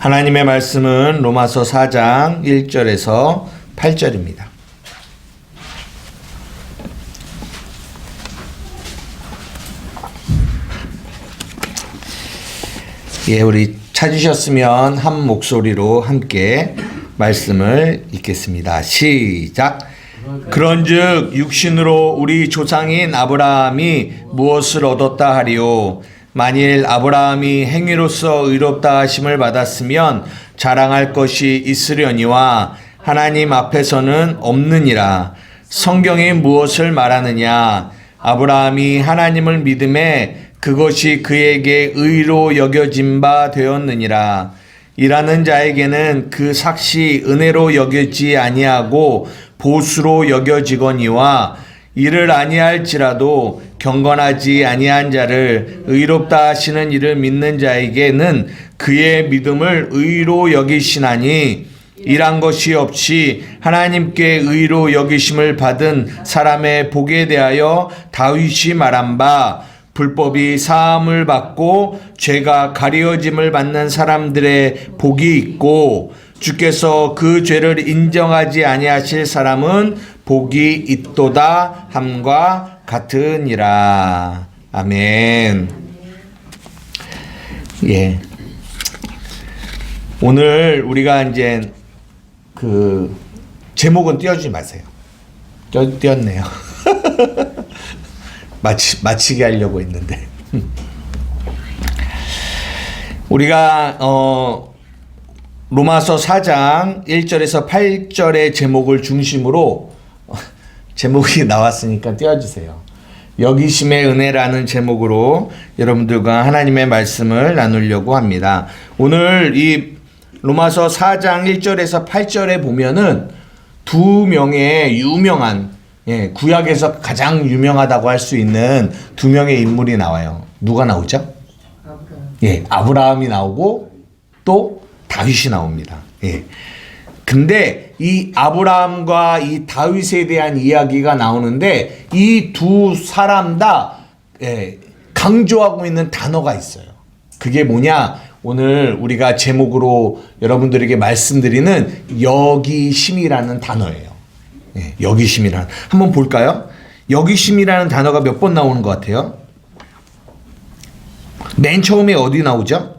하나님의 말씀은 로마서 4장 1절에서 8절입니다. 예, 우리 찾으셨으면 한 목소리로 함께 말씀을 읽겠습니다. 시작. 그런즉 육신으로 우리 조상인 아브라함이 무엇을 얻었다 하리요? 만일 아브라함이 행위로서 의롭다 하심을 받았으면 자랑할 것이 있으려니와 하나님 앞에서는 없느니라. 성경이 무엇을 말하느냐? 아브라함이 하나님을 믿음에 그것이 그에게 의로 여겨진 바 되었느니라. 일하는 자에게는 그 삭시 은혜로 여겨지지 아니하고 보수로 여겨지거니와 이를 아니할지라도 경건하지 아니한 자를 의롭다 하시는 이를 믿는 자에게는 그의 믿음을 의로 여기시나니 일한 것이 없이 하나님께 의로 여기심을 받은 사람의 복에 대하여 다윗이 말한 바 불법이 사함을 받고 죄가 가려짐을 받는 사람들의 복이 있고 주께서 그 죄를 인정하지 아니하실 사람은 복이 있도다 함과 같으니라. 아멘. 예. 오늘 우리가 이제 그 제목은 띄워주지 마세요. 띄웠네요. 마치게 하려고 했는데. 우리가 로마서 4장 1절에서 8절의 제목을 중심으로 제목이 나왔으니까 띄워주세요. 여기심의 은혜라는 제목으로 여러분들과 하나님의 말씀을 나누려고 합니다. 오늘 이 로마서 4장 1절에서 8절에 보면은 두 명의 유명한, 구약에서 가장 유명하다고 할 수 있는 두 명의 인물이 나와요. 누가 나오죠? 아브라함이 나오고 또 다윗이 나옵니다. 근데 이 아브라함과 이 다윗에 대한 이야기가 나오는데 이 두 사람 다 강조하고 있는 단어가 있어요. 그게 뭐냐? 오늘 우리가 제목으로 여러분들에게 말씀드리는 여기심이라는 단어예요. 여기심이라는. 한번 볼까요? 여기심이라는 단어가 몇 번 나오는 것 같아요? 맨 처음에 어디 나오죠?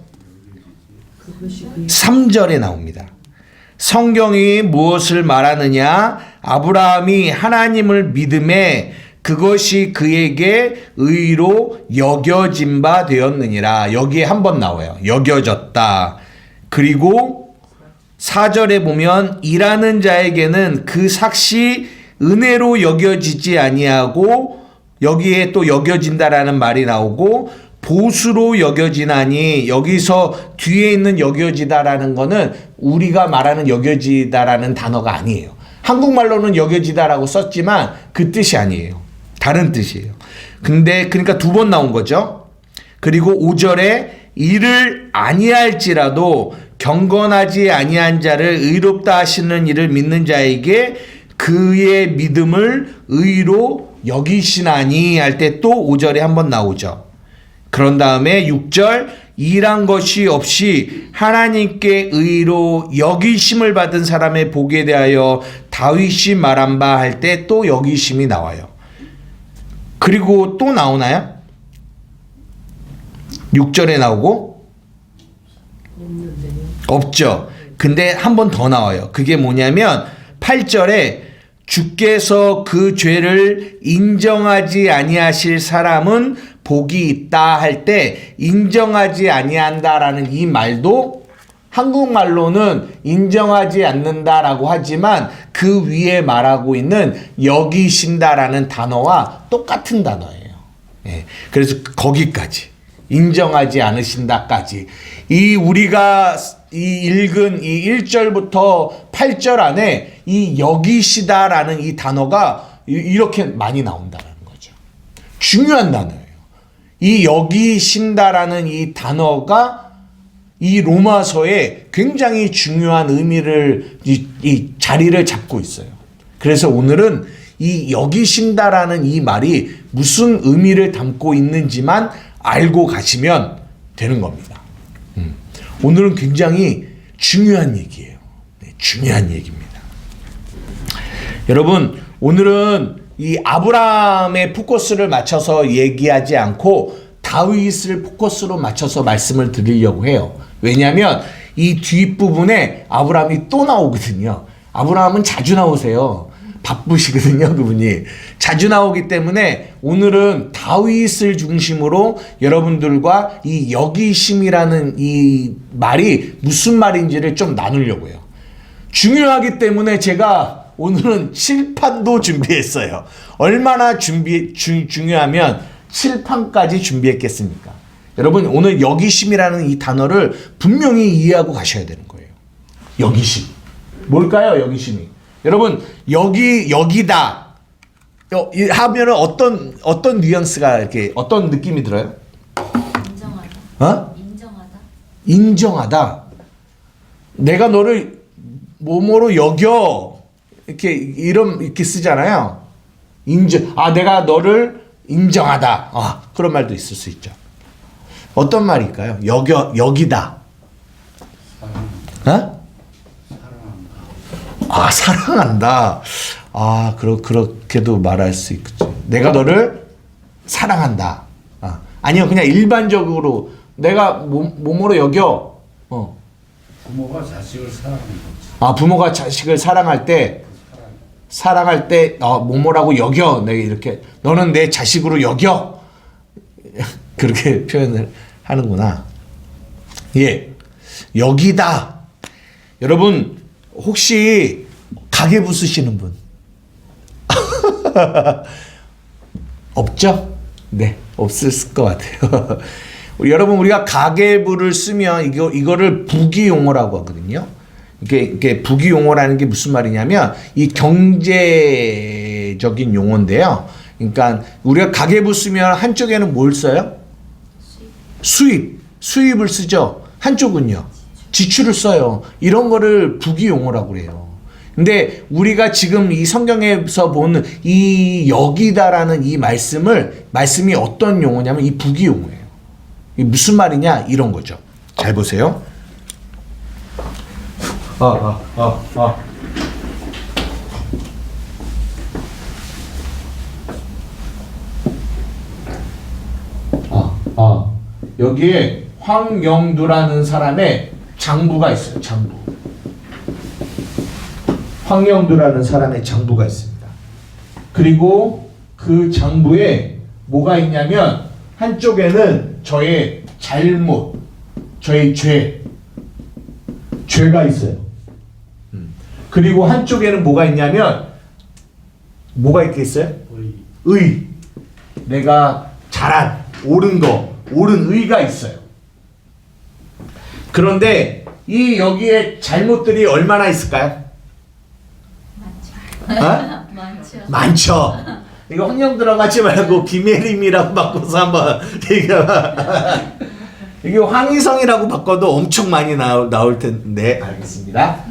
3절에 나옵니다. 성경이 무엇을 말하느냐? 아브라함이 하나님을 믿음에 그것이 그에게 의로 여겨진 바 되었느니라. 여기에 한 번 나와요. 여겨졌다. 그리고 4절에 보면 일하는 자에게는 그 삭시 은혜로 여겨지지 아니하고 여기에 또 여겨진다라는 말이 나오고 보수로 여겨지나니 여기서 뒤에 있는 여겨지다라는 거는 우리가 말하는 여겨지다라는 단어가 아니에요. 한국말로는 여겨지다라고 썼지만 그 뜻이 아니에요. 다른 뜻이에요. 근데 그러니까 두 번 나온 거죠. 그리고 5절에 이를 아니할지라도 경건하지 아니한 자를 의롭다 하시는 이를 믿는 자에게 그의 믿음을 의로 여기시나니 할 때 또 5절에 한번 나오죠. 그런 다음에 6절 일한 것이 없이 하나님께 의로 여기심을 받은 사람의 복에 대하여 다윗이 말한 바 할 때 또 여기심이 나와요. 그리고 또 나오나요? 6절에 나오고? 없죠. 근데 한 번 더 나와요. 그게 뭐냐면 8절에 주께서 그 죄를 인정하지 아니하실 사람은 복이 있다 할 때 인정하지 아니한다라는 이 말도 한국말로는 인정하지 않는다라고 하지만 그 위에 말하고 있는 여기신다라는 단어와 똑같은 단어예요. 그래서 거기까지 인정하지 않으신다까지 이 우리가 읽은 이 1절부터 8절 안에 이 여기시다라는 이 단어가 이렇게 많이 나온다는 거죠. 중요한 단어예요. 이 여기신다라는 이 단어가 이 로마서에 굉장히 중요한 의미를 이 자리를 잡고 있어요. 그래서 오늘은 이 여기신다라는 이 말이 무슨 의미를 담고 있는지만 알고 가시면 되는 겁니다. 오늘은 굉장히 중요한 얘기예요. 네, 중요한 얘기입니다. 여러분, 오늘은 이 아브라함의 포커스를 맞춰서 얘기하지 않고 다윗을 포커스로 맞춰서 말씀을 드리려고 해요. 왜냐하면 이 뒷부분에 아브라함이 또 나오거든요. 아브라함은 자주 나오세요. 바쁘시거든요, 그분이. 자주 나오기 때문에 오늘은 다윗을 중심으로 여러분들과 이 여기심이라는 이 말이 무슨 말인지를 좀 나누려고 해요. 중요하기 때문에 제가 오늘은 칠판도 준비했어요. 얼마나 중요하면 칠판까지 준비했겠습니까? 여러분, 오늘 여기심이라는 이 단어를 분명히 이해하고 가셔야 되는 거예요. 여기심. 뭘까요, 여기심이? 여러분, 여기다 하면은 어떤 뉘앙스가 이렇게 어떤 느낌이 들어요? 인정하다. 어? 인정하다. 인정하다. 내가 너를 뭐뭐로 여겨. 이렇게 쓰잖아요. 내가 너를 인정하다. 그런 말도 있을 수 있죠. 어떤 말일까요? 여기다. 사랑한다. 그렇게도 말할 수 있겠죠. 내가 너를 사랑한다. 아니요, 그냥 일반적으로 내가 뭐뭐로 여겨. 부모가 자식을 사랑하는 거지. 부모가 자식을 사랑할 때 뭐뭐라고 여겨. 내가 이렇게 너는 내 자식으로 여겨. 그렇게 표현을 하는구나. 예, 여기다. 여러분, 혹시 가계부 쓰시는 분 없죠? 네, 없을 것 같아요. 여러분, 우리가 가계부를 쓰면 이거를 부기용어라고 하거든요. 이게 부기용어라는 게 무슨 말이냐면 이 경제적인 용어인데요. 그러니까 우리가 가계부 쓰면 한쪽에는 뭘 써요? 수입을 쓰죠. 한쪽은요, 지출을 써요. 이런 거를 부기용어라고 그래요. 근데 우리가 지금 이 성경에서 보는 이 여기다라는 이 말씀이 어떤 용어냐면 이 부기용어예요. 이 무슨 말이냐, 이런 거죠. 잘 보세요. 여기에 황영두라는 사람의 장부가 있어요. 황영두라는 사람의 장부가 있습니다. 그리고 그 장부에 뭐가 있냐면 한쪽에는 저의 잘못, 저의 죄가 있어요. 그리고 한쪽에는 뭐가 있냐면 뭐가 있겠어요? 의. 내가 잘한, 옳은 의가 있어요. 그런데 여기에 잘못들이 얼마나 있을까요? 많죠. 이거 혼영 들어가지 말고 김혜림이라고 바꿔서 한번 이게 황희성이라고 바꿔도 엄청 많이 나올 텐데. 알겠습니다.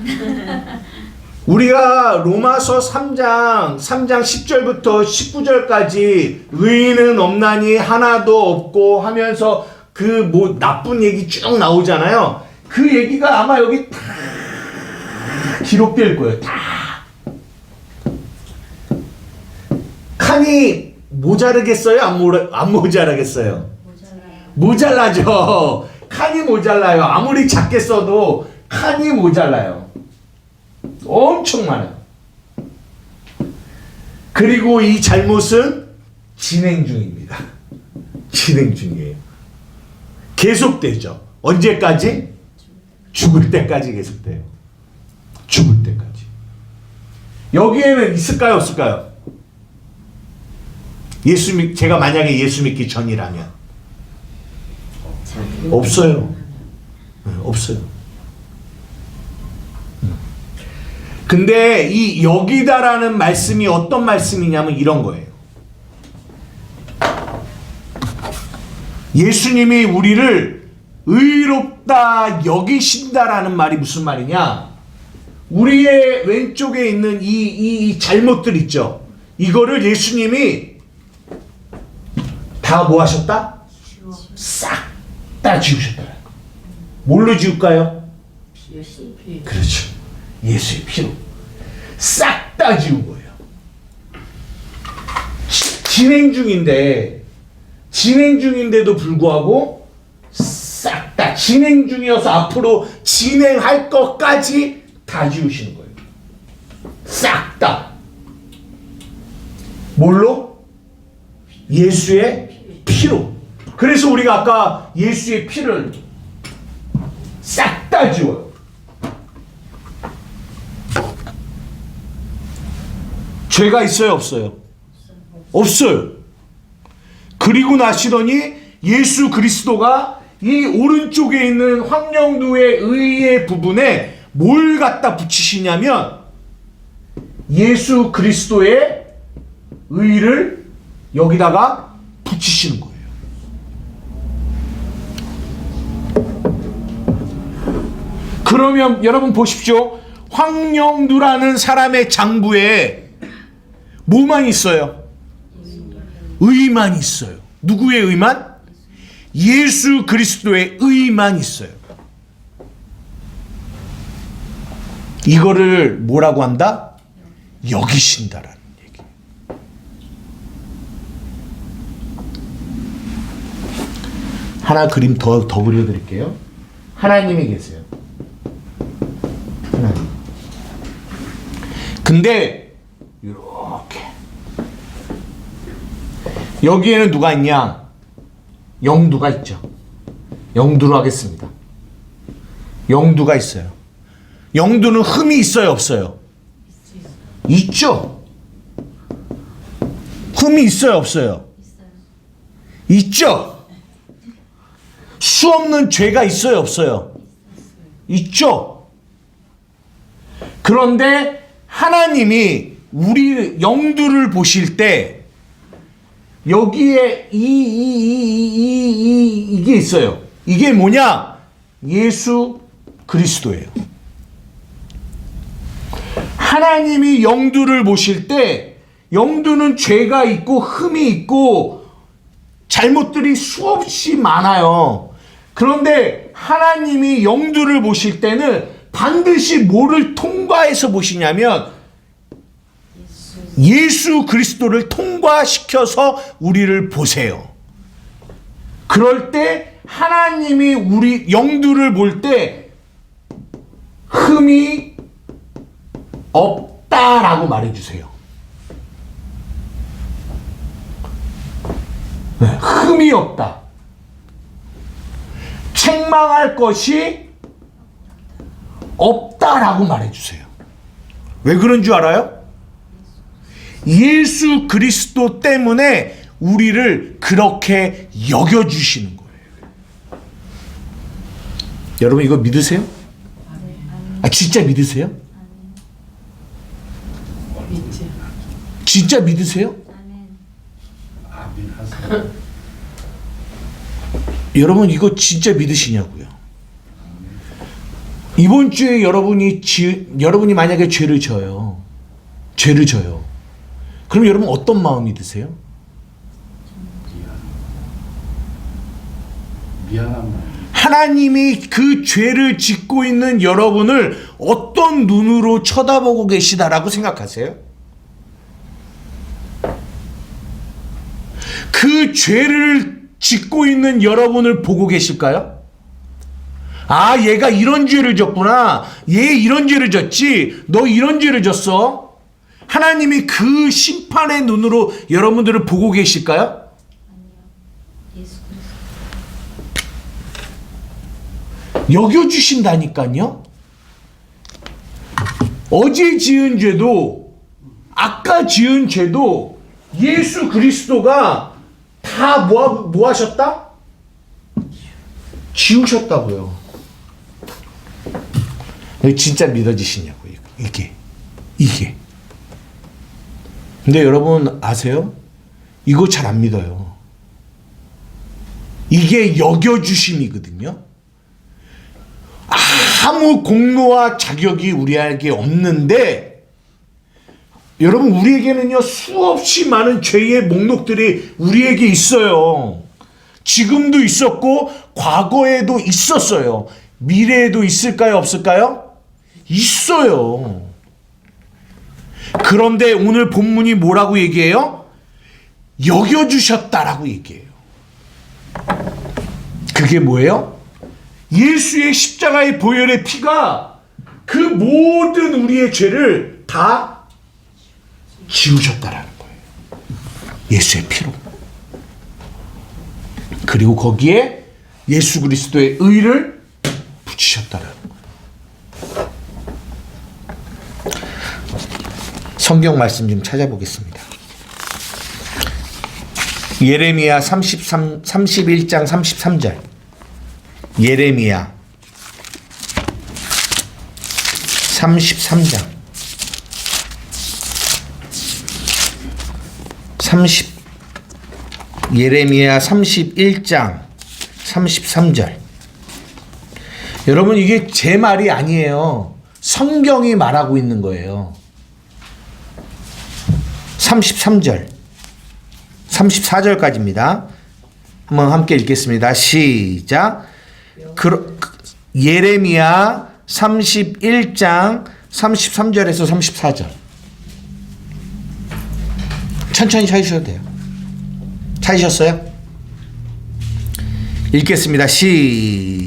우리가 로마서 3장 10절부터 19절까지 의인은 없나니 하나도 없고 하면서 나쁜 얘기 쭉 나오잖아요. 그 얘기가 아마 여기 다 기록될 거예요. 다. 칸이 모자르겠어요? 안 모자라겠어요? 모자라죠. 칸이 모자라요. 아무리 작게 써도 칸이 모자라요. 엄청 많아요. 그리고 이 잘못은 진행 중입니다. 진행 중이에요. 계속되죠. 언제까지? 죽을 때까지 계속돼요. 죽을 때까지. 여기에는 있을까요, 없을까요? 제가 만약에 예수 믿기 전이라면 없어요. 없어요. 근데 이 여기다라는 말씀이 어떤 말씀이냐면 이런 거예요. 예수님이 우리를 의롭다 여기신다라는 말이 무슨 말이냐? 우리의 왼쪽에 있는 이 잘못들 있죠. 이거를 예수님이 다 뭐 하셨다? 싹 다 지우셨다. 뭘로 지울까요? 예수 피. 그렇죠. 예수의 피로 싹 다 지운 거예요. 진행 중인데도 불구하고 싹 다 진행 중이어서 앞으로 진행할 것까지 다 지우시는 거예요. 싹 다. 뭘로? 예수의 피로. 그래서 우리가 아까 예수의 피를 싹 다 지워요. 죄가 있어요, 없어요? 없어요. 그리고 나시더니 예수 그리스도가 이 오른쪽에 있는 황령두의 의의 부분에 뭘 갖다 붙이시냐면 예수 그리스도의 의를 여기다가 붙이시는 거예요. 그러면 여러분 보십시오. 황령두라는 사람의 장부에 뭐만 있어요? 의만 있어요. 누구의 의만? 예수 그리스도의 의만 있어요. 이거를 뭐라고 한다? 여기신다라는 얘기. 하나 그림 더 그려드릴게요. 하나님이 계세요. 하나님. 근데 이렇게 여기에는 누가 있냐? 영두가 있죠. 영두로 하겠습니다. 영두가 있어요. 영두는 흠이 있어요, 없어요? 있죠. 흠이 있어요, 없어요? 있죠. 수 없는 죄가 있어요, 없어요? 있죠. 그런데 하나님이 우리 영두를 보실 때 여기에 이게 있어요. 이게 뭐냐? 예수 그리스도예요. 하나님이 영두를 보실 때 영두는 죄가 있고 흠이 있고 잘못들이 수없이 많아요. 그런데 하나님이 영두를 보실 때는 반드시 뭐를 통과해서 보시냐면 예수 그리스도를 통과시켜서 우리를 보세요. 그럴 때 하나님이 우리 영두를 볼 때 흠이 없다라고 말해주세요. 네, 흠이 없다. 책망할 것이 없다라고 말해주세요. 왜 그런 줄 알아요? 예수 그리스도 때문에 우리를 그렇게 여겨주시는 거예요. 여러분 이거 믿으세요? 아 진짜 믿으세요? 믿지. 진짜 믿으세요? 아멘 하세요. 여러분 이거 진짜 믿으시냐고요? 이번 주에 여러분이 만약에 죄를 져요. 그럼 여러분 어떤 마음이 드세요? 미안한 말. 하나님이 그 죄를 짓고 있는 여러분을 어떤 눈으로 쳐다보고 계시다라고 생각하세요? 그 죄를 짓고 있는 여러분을 보고 계실까요? 아, 얘가 이런 죄를 졌구나. 얘 이런 죄를 졌지. 너 이런 죄를 졌어. 하나님이 그 심판의 눈으로 여러분들을 보고 계실까요? 여겨주신다니까요. 어제 지은 죄도 아까 지은 죄도 예수 그리스도가 다 뭐 하셨다? 지우셨다고요. 진짜 믿어지시냐고 이게. 근데 여러분 아세요? 이거 잘 안 믿어요. 이게 여겨주심이거든요. 아무 공로와 자격이 우리에게 없는데 여러분 우리에게는요 수없이 많은 죄의 목록들이 우리에게 있어요. 지금도 있었고 과거에도 있었어요. 미래에도 있을까요? 없을까요? 있어요. 그런데 오늘 본문이 뭐라고 얘기해요? 여겨주셨다라고 얘기해요. 그게 뭐예요? 예수의 십자가의 보혈의 피가 그 모든 우리의 죄를 다 지우셨다라는 거예요. 예수의 피로. 그리고 거기에 예수 그리스도의 의를 붙이셨다라는 거예요. 성경 말씀 좀 찾아보겠습니다. 예레미야 31장 33절. 예레미야 33장 30 예레미야 31장 33절. 여러분 이게 제 말이 아니에요. 성경이 말하고 있는 거예요. 33절 34절까지입니다. 한번 함께 읽겠습니다. 시작. 예레미야 31장 33절에서 34절. 천천히 찾으셔도 돼요. 찾으셨어요? 읽겠습니다. 시작.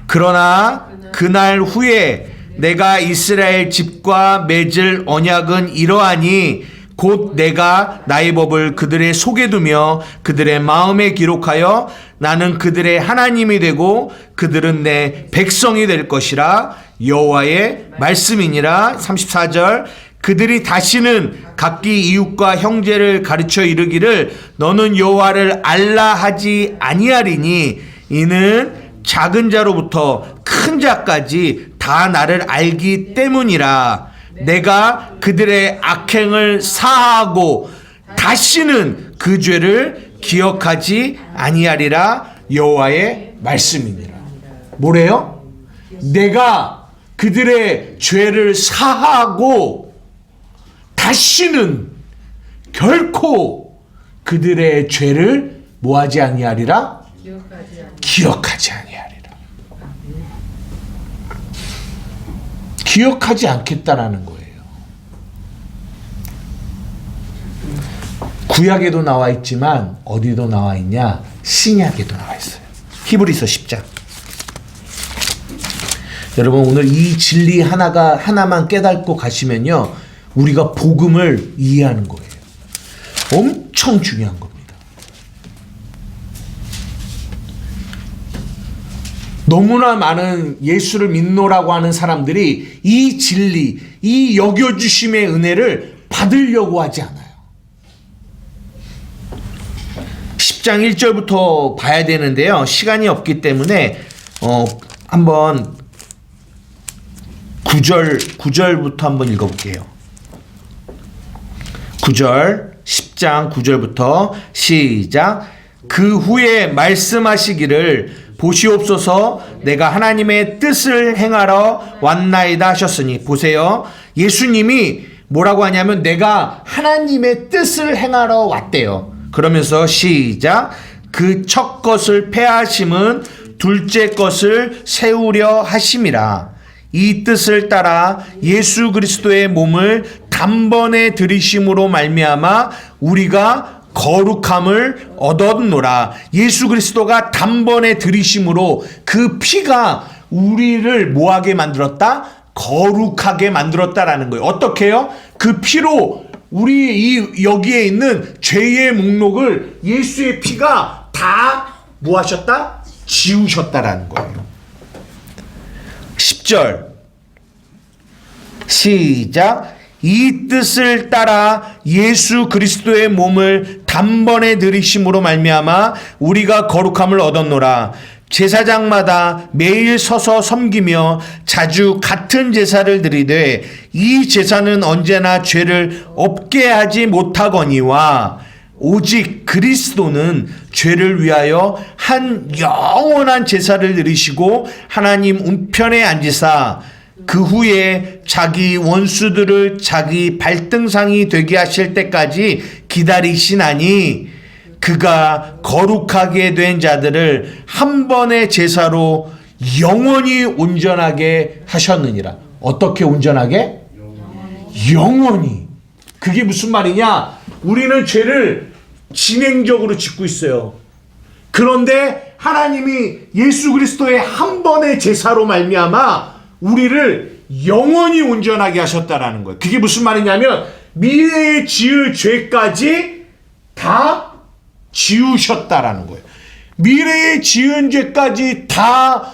그러나 그날 후에 내가 이스라엘 집과 맺을 언약은 이러하니 곧 내가 나의 법을 그들의 속에 두며 그들의 마음에 기록하여 나는 그들의 하나님이 되고 그들은 내 백성이 될 것이라. 여호와의 말씀이니라. 34절. 그들이 다시는 각기 이웃과 형제를 가르쳐 이르기를 너는 여호와를 알라 하지 아니하리니 이는 작은 자로부터 큰 자까지 다 나를 알기 때문이라. 내가 그들의 악행을 사하고 다시는 그 죄를 기억하지 아니하리라. 여호와의 말씀이니라. 뭐래요? 내가 그들의 죄를 사하고 다시는 결코 그들의 죄를 뭐하지 아니하리라? 기억하지 아니하리라. 기억하지 않겠다라는 거예요. 구약에도 나와 있지만 어디도 나와 있냐? 신약에도 나와 있어요. 히브리서 10장. 여러분 오늘 이 진리 하나만 깨닫고 가시면요, 우리가 복음을 이해하는 거예요. 엄청 중요한 겁니다. 너무나 많은 예수를 믿노라고 하는 사람들이 이 진리, 이 여겨주심의 은혜를 받으려고 하지 않아요. 10장 1절부터 봐야 되는데요. 시간이 없기 때문에 한번 9절부터 한번 읽어볼게요. 9절, 10장 9절부터 시작. 그 후에 말씀하시기를 보시옵소서 내가 하나님의 뜻을 행하러 왔나이다 하셨으니. 보세요. 예수님이 뭐라고 하냐면 내가 하나님의 뜻을 행하러 왔대요. 그러면서 시작. 그 첫 것을 폐하심은 둘째 것을 세우려 하심이라. 이 뜻을 따라 예수 그리스도의 몸을 단번에 들이심으로 말미암아 우리가 거룩함을 얻었노라. 예수 그리스도가 단번에 들이심으로 그 피가 우리를 뭐하게 만들었다? 거룩하게 만들었다라는 거예요. 어떻게요? 그 피로 우리 여기에 있는 죄의 목록을 예수의 피가 다 뭐하셨다? 지우셨다라는 거예요. 10절 시작. 이 뜻을 따라 예수 그리스도의 몸을 단번에 들이심으로 말미암아 우리가 거룩함을 얻었노라. 제사장마다 매일 서서 섬기며 자주 같은 제사를 드리되 이 제사는 언제나 죄를 없게 하지 못하거니와 오직 그리스도는 죄를 위하여 한 영원한 제사를 드리시고 하나님 우편에 앉으사 그 후에 자기 원수들을 자기 발등상이 되게 하실 때까지 기다리시나니 그가 거룩하게 된 자들을 한 번의 제사로 영원히 온전하게 하셨느니라. 어떻게 온전하게? 영원히. 그게 무슨 말이냐? 우리는 죄를 진행적으로 짓고 있어요. 그런데 하나님이 예수 그리스도의 한 번의 제사로 말미암아 우리를 영원히 온전하게 하셨다라는 거예요. 그게 무슨 말이냐면 미래에 지을 죄까지 다 지우셨다라는 거예요. 미래에 지은 죄까지 다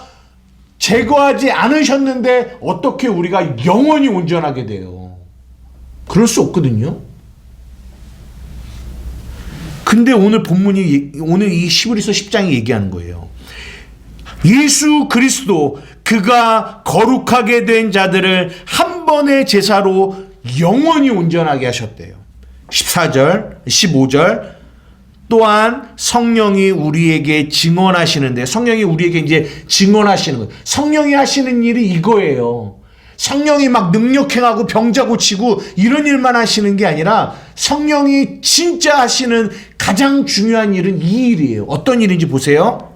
제거하지 않으셨는데 어떻게 우리가 영원히 온전하게 돼요? 그럴 수 없거든요. 근데 오늘 본문이 오늘 이 히브리서 10장이 얘기하는 거예요. 예수 그리스도 그가 거룩하게 된 자들을 한 번의 제사로 영원히 온전하게 하셨대요. 14절, 15절 또한 성령이 우리에게 증언하시는데 성령이 우리에게 이제 증언하시는 거예요. 성령이 하시는 일이 이거예요. 성령이 막 능력행하고 병자 고치고 이런 일만 하시는 게 아니라 성령이 진짜 하시는 가장 중요한 일은 이 일이에요. 어떤 일인지 보세요.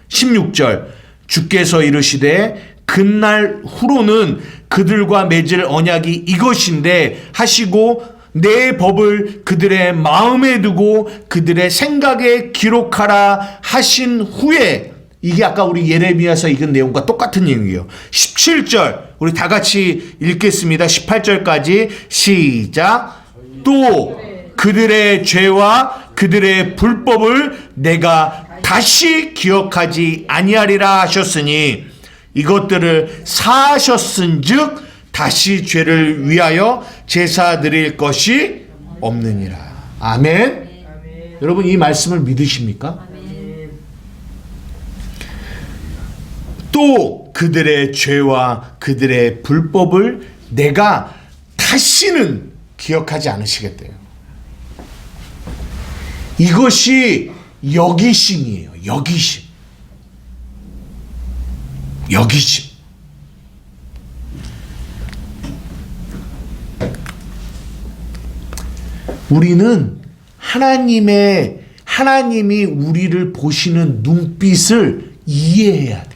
16절 주께서 이르시되 그날 후로는 그들과 맺을 언약이 이것인데 하시고 내 법을 그들의 마음에 두고 그들의 생각에 기록하라 하신 후에 이게 아까 우리 예레미야서 읽은 내용과 똑같은 내용이에요. 17절 우리 다 같이 읽겠습니다. 18절까지 시작. 또 그들의 죄와 그들의 불법을 내가 다시 기억하지 아니하리라 하셨으니 이것들을 사하셨은즉 다시 죄를 위하여 제사 드릴 것이 없느니라. 아멘. 여러분 이 말씀을 믿으십니까? 또 그들의 죄와 그들의 불법을 내가 다시는 기억하지 않으시겠대요. 이것이 여기심이에요. 여기심. 여기심. 우리는 하나님이 우리를 보시는 눈빛을 이해해야 돼요.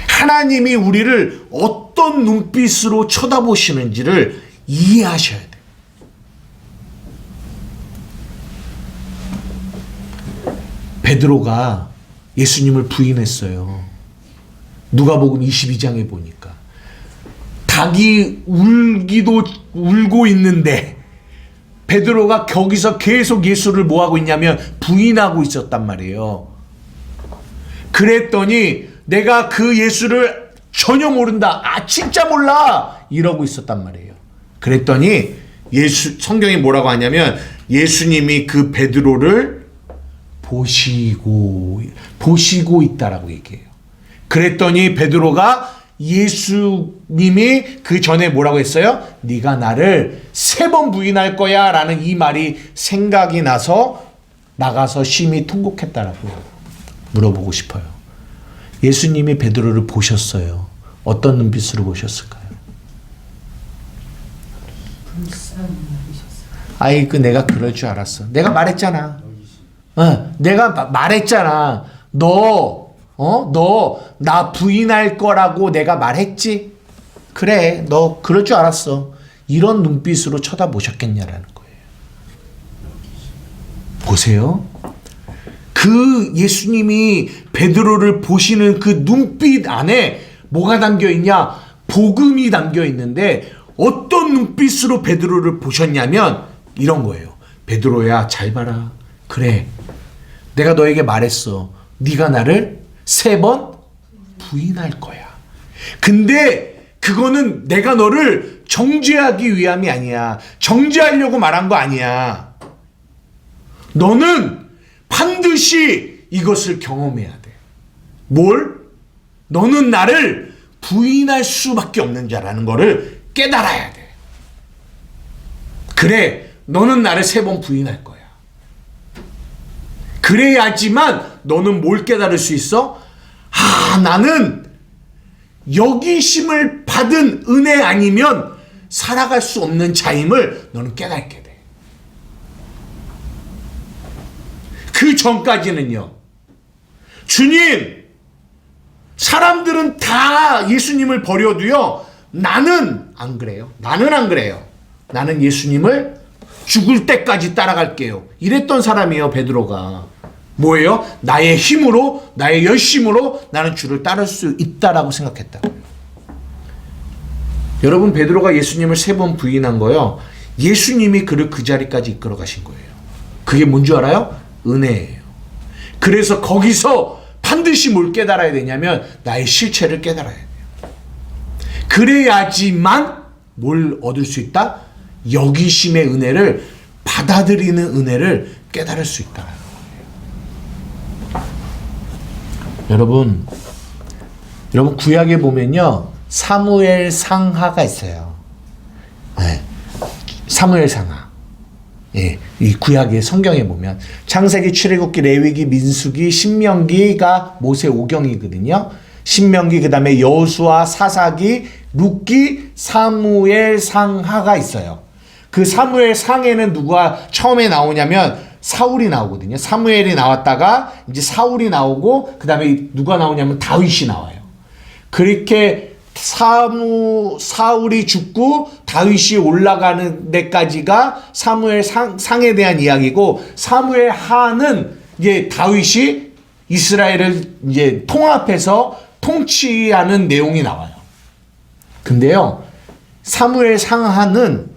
하나님이 우리를 어떤 눈빛으로 쳐다보시는지를 이해하셔야 돼요. 베드로가 예수님을 부인했어요. 누가복음 22장에 보니까 닭이 울고 있는데 베드로가 거기서 계속 예수를 뭐하고 있냐면 부인하고 있었단 말이에요. 그랬더니 내가 그 예수를 전혀 모른다. 아 진짜 몰라. 이러고 있었단 말이에요. 그랬더니 성경이 뭐라고 하냐면 예수님이 그 베드로를 보시고 있다라고 얘기해요. 그랬더니 베드로가 예수님이 그 전에 뭐라고 했어요? 네가 나를 3번 부인할 거야 라는 이 말이 생각이 나서 나가서 심히 통곡했다라고 물어보고 싶어요. 예수님이 베드로를 보셨어요. 어떤 눈빛으로 보셨을까요? 아이 내가 그럴 줄 알았어. 내가 말했잖아. 내가 말했잖아. 너 나 부인할 거라고 내가 말했지? 그래, 너 그럴 줄 알았어. 이런 눈빛으로 쳐다보셨겠냐라는 거예요. 보세요. 그 예수님이 베드로를 보시는 그 눈빛 안에 뭐가 담겨 있냐? 복음이 담겨 있는데 어떤 눈빛으로 베드로를 보셨냐면 이런 거예요. 베드로야, 잘 봐라. 그래, 내가 너에게 말했어. 네가 나를 3번 부인할 거야. 근데 그거는 내가 너를 정죄하기 위함이 아니야. 정죄하려고 말한 거 아니야. 너는 반드시 이것을 경험해야 돼. 뭘? 너는 나를 부인할 수밖에 없는 자라는 거를 깨달아야 돼. 그래, 너는 나를 3번 부인할 거야. 그래야지만 너는 뭘 깨달을 수 있어? 나는 여기심을 받은 은혜 아니면 살아갈 수 없는 자임을 너는 깨닫게 돼. 그 전까지는요. 주님, 사람들은 다 예수님을 버려도요, 나는 안 그래요. 나는 안 그래요. 나는 예수님을 죽을 때까지 따라갈게요. 이랬던 사람이에요, 베드로가. 뭐예요? 나의 힘으로, 나의 열심으로 나는 주를 따를 수 있다라고 생각했다. 여러분, 베드로가 예수님을 3번 부인한 거요, 예수님이 그를 그 자리까지 이끌어 가신 거예요. 그게 뭔 줄 알아요? 은혜예요. 그래서 거기서 반드시 뭘 깨달아야 되냐면 나의 실체를 깨달아야 돼요. 그래야지만 뭘 얻을 수 있다? 여기심의 은혜를, 받아들이는 은혜를 깨달을 수 있다. 여러분 구약에 보면요, 사무엘 상하가 있어요. 네. 사무엘 상하. 예, 이 구약의 성경에 보면 창세기, 출애굽기, 레위기, 민수기, 신명기가 모세 5경이거든요. 신명기, 그 다음에 여호수아, 사사기, 룻기, 사무엘 상하가 있어요. 그 사무엘 상에는 누가 처음에 나오냐면 사울이 나오거든요. 사무엘이 나왔다가 이제 사울이 나오고, 그 다음에 누가 나오냐면 다윗이 나와요. 그렇게 사울이 죽고 다윗이 올라가는 데까지가 사무엘 상에 대한 이야기고, 사무엘 하는 이제 다윗이 이스라엘을 이제 통합해서 통치하는 내용이 나와요. 근데요, 사무엘 상하는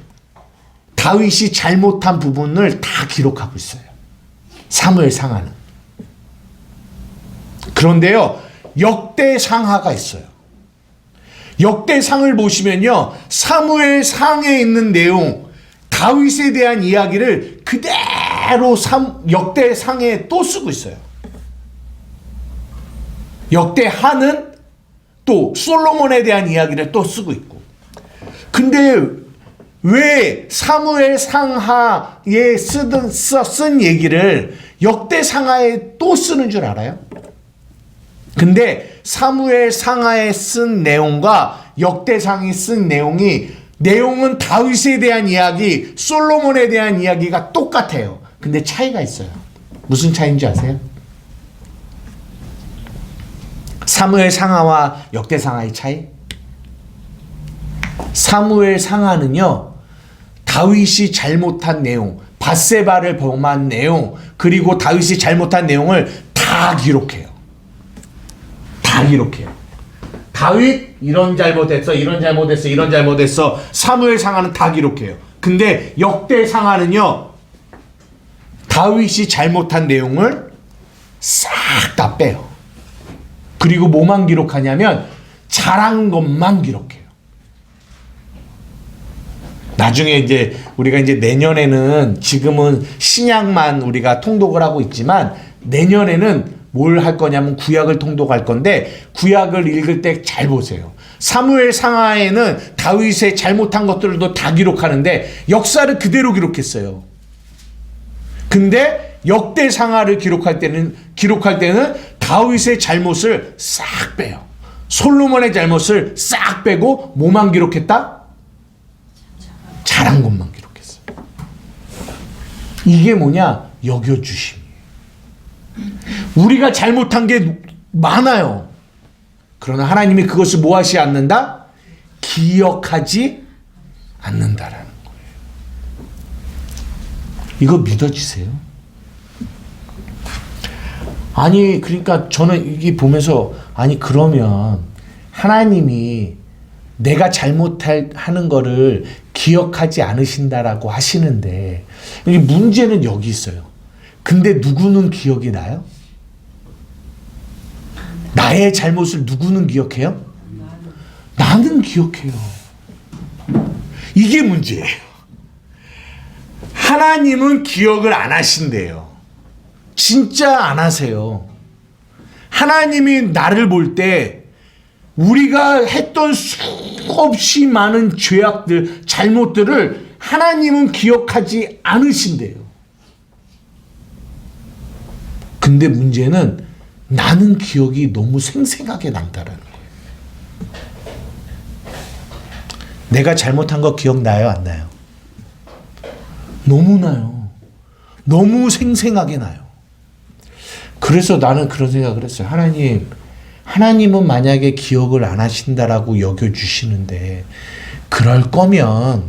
다윗이 잘못한 부분을 다 기록하고 있어요. 사무엘 상하는. 그런데요, 역대 상하가 있어요. 역대상을 보시면요, 사무엘 상에 있는 내용, 다윗에 대한 이야기를 그대로 역대상에 또 쓰고 있어요. 역대하는 또 솔로몬에 대한 이야기를 또 쓰고 있고. 근데 왜 사무엘 상하에 쓴 얘기를 역대상하에 또 쓰는 줄 알아요? 근데 사무엘 상하에 쓴 내용과 역대상이 쓴 내용은 다윗에 대한 이야기, 솔로몬에 대한 이야기가 똑같아요. 근데 차이가 있어요. 무슨 차이인지 아세요? 사무엘 상하와 역대상하의 차이? 사무엘 상하는요, 다윗이 잘못한 내용, 밧세바를 범한 내용, 그리고 다윗이 잘못한 내용을 다 기록해요. 다 기록해요. 다윗 이런 잘못했어, 이런 잘못했어, 이런 잘못했어. 사무엘 상하는 다 기록해요. 근데 역대 상하는요, 다윗이 잘못한 내용을 싹 다 빼요. 그리고 뭐만 기록하냐면 잘한 것만 기록해요. 나중에 이제 우리가 이제 내년에는, 지금은 신약만 우리가 통독을 하고 있지만 내년에는 뭘 할 거냐면 구약을 통독할 건데, 구약을 읽을 때 잘 보세요. 사무엘 상하에는 다윗의 잘못한 것들도 다 기록하는데 역사를 그대로 기록했어요. 근데 역대 상하를 기록할 때는 다윗의 잘못을 싹 빼요. 솔로몬의 잘못을 싹 빼고 뭐만 기록했다? 잘한 것만 기록했어요. 이게 뭐냐? 여겨주심. 우리가 잘못한 게 많아요. 그러나 하나님이 그것을 뭐 하지 않는다? 기억하지 않는다라는 거예요. 이거 믿어지세요? 아니, 그러니까 저는 이게 보면서, 아니, 그러면 하나님이 내가 잘못하는 거를 기억하지 않으신다라고 하시는데, 이 문제는 여기 있어요. 근데 누구는 기억이 나요? 나의 잘못을 누구는 기억해요? 나는 기억해요. 이게 문제예요. 하나님은 기억을 안 하신대요. 진짜 안 하세요. 하나님이 나를 볼 때 우리가 했던 수없이 많은 죄악들, 잘못들을 하나님은 기억하지 않으신대요. 근데 문제는 나는 기억이 너무 생생하게 난다라는 거예요. 내가 잘못한 거 기억나요? 안 나요? 너무 나요. 너무 생생하게 나요. 그래서 나는 그런 생각을 했어요. 하나님은 만약에 기억을 안 하신다라고 여겨주시는데 그럴 거면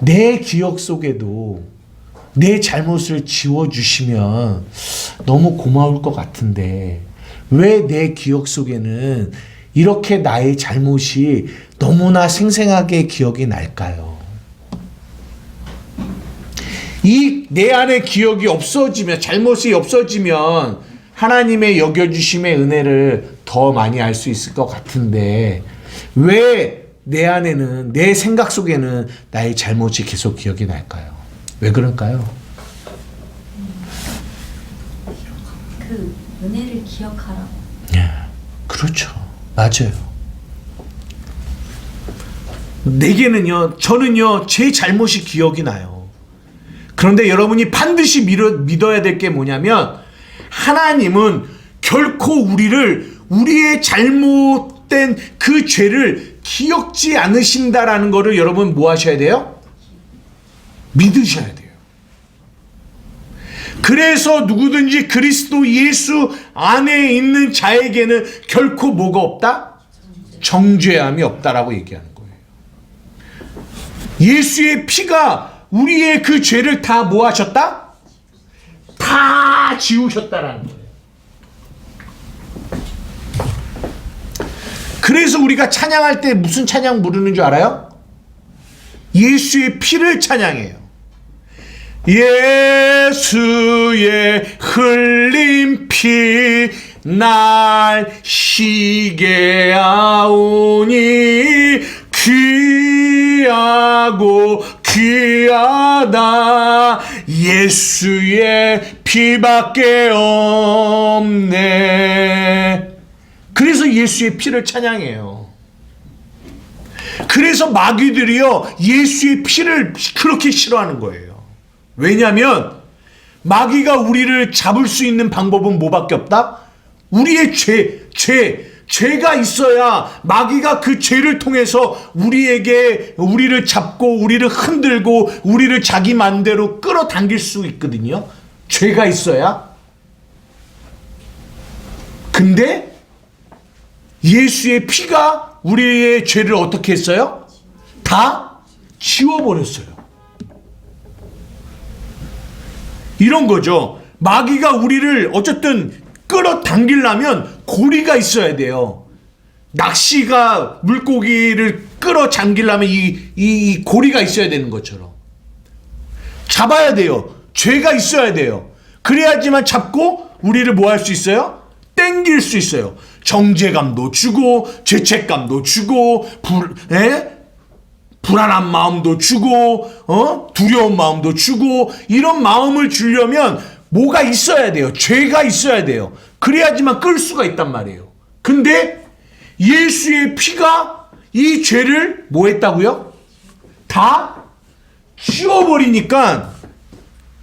내 기억 속에도 내 잘못을 지워주시면 너무 고마울 것 같은데 왜 내 기억 속에는 이렇게 나의 잘못이 너무나 생생하게 기억이 날까요? 이 내 안에 기억이 없어지면, 잘못이 없어지면 하나님의 여겨주심의 은혜를 더 많이 알 수 있을 것 같은데 왜 내 안에는, 내 생각 속에는 나의 잘못이 계속 기억이 날까요? 왜 그럴까요? 그 은혜를 기억하라고. 예, 그렇죠. 맞아요. 저는요, 제 잘못이 기억이 나요. 그런데 여러분이 반드시 믿어야 될 게 뭐냐면, 하나님은 결코 우리의 잘못된 그 죄를 기억지 않으신다라는 것을 여러분 뭐 하셔야 돼요? 믿으셔야 돼요. 그래서 누구든지 그리스도 예수 안에 있는 자에게는 결코 뭐가 없다? 정죄함이 없다라고 얘기하는 거예요. 예수의 피가 우리의 그 죄를 다 뭐 하셨다? 다 지우셨다라는 거예요. 그래서 우리가 찬양할 때 무슨 찬양 부르는 줄 알아요? 예수의 피를 찬양해요. 예수의 흘린 피 날 시게 하오니 귀하고 귀하다 예수의 피밖에 없네. 그래서 예수의 피를 찬양해요. 그래서 마귀들이요 예수의 피를 그렇게 싫어하는 거예요. 왜냐하면 마귀가 우리를 잡을 수 있는 방법은 뭐밖에 없다? 우리의 죄가 있어야 마귀가 그 죄를 통해서 우리를 잡고 우리를 흔들고 우리를 자기 맘대로 끌어당길 수 있거든요. 죄가 있어야. 근데 예수의 피가 우리의 죄를 어떻게 했어요? 다 지워버렸어요. 이런 거죠. 마귀가 우리를 어쨌든 끌어당기려면 고리가 있어야 돼요. 낚시가 물고기를 끌어당기려면 이 고리가 있어야 되는 것처럼 잡아야 돼요. 죄가 있어야 돼요. 그래야지만 잡고 우리를 뭐 할 수 있어요? 땡길 수 있어요. 정죄감도 주고 죄책감도 주고 불안한 마음도 주고 두려운 마음도 주고 이런 마음을 주려면 뭐가 있어야 돼요. 죄가 있어야 돼요. 그래야지만 끌 수가 있단 말이에요. 근데 예수의 피가 이 죄를 뭐 했다고요? 다 지워버리니까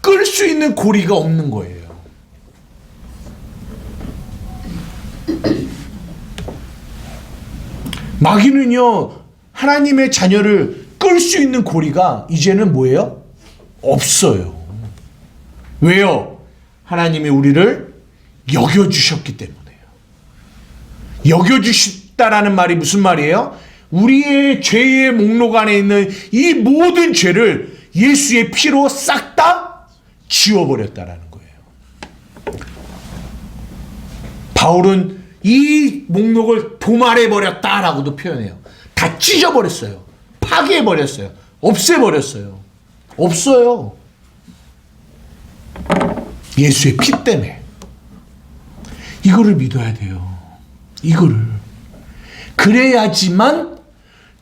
끌 수 있는 고리가 없는 거예요. 마귀는요 하나님의 자녀를 끌 수 있는 고리가 이제는 뭐예요? 없어요. 왜요? 하나님이 우리를 여겨주셨기 때문에요. 여겨주셨다라는 말이 무슨 말이에요? 우리의 죄의 목록 안에 있는 이 모든 죄를 예수의 피로 싹 다 지워버렸다라는 거예요. 바울은 이 목록을 도말해버렸다라고도 표현해요. 다 찢어버렸어요. 파괴해버렸어요. 없애버렸어요. 없어요. 예수의 피 때문에. 이거를 믿어야 돼요. 이거를. 그래야지만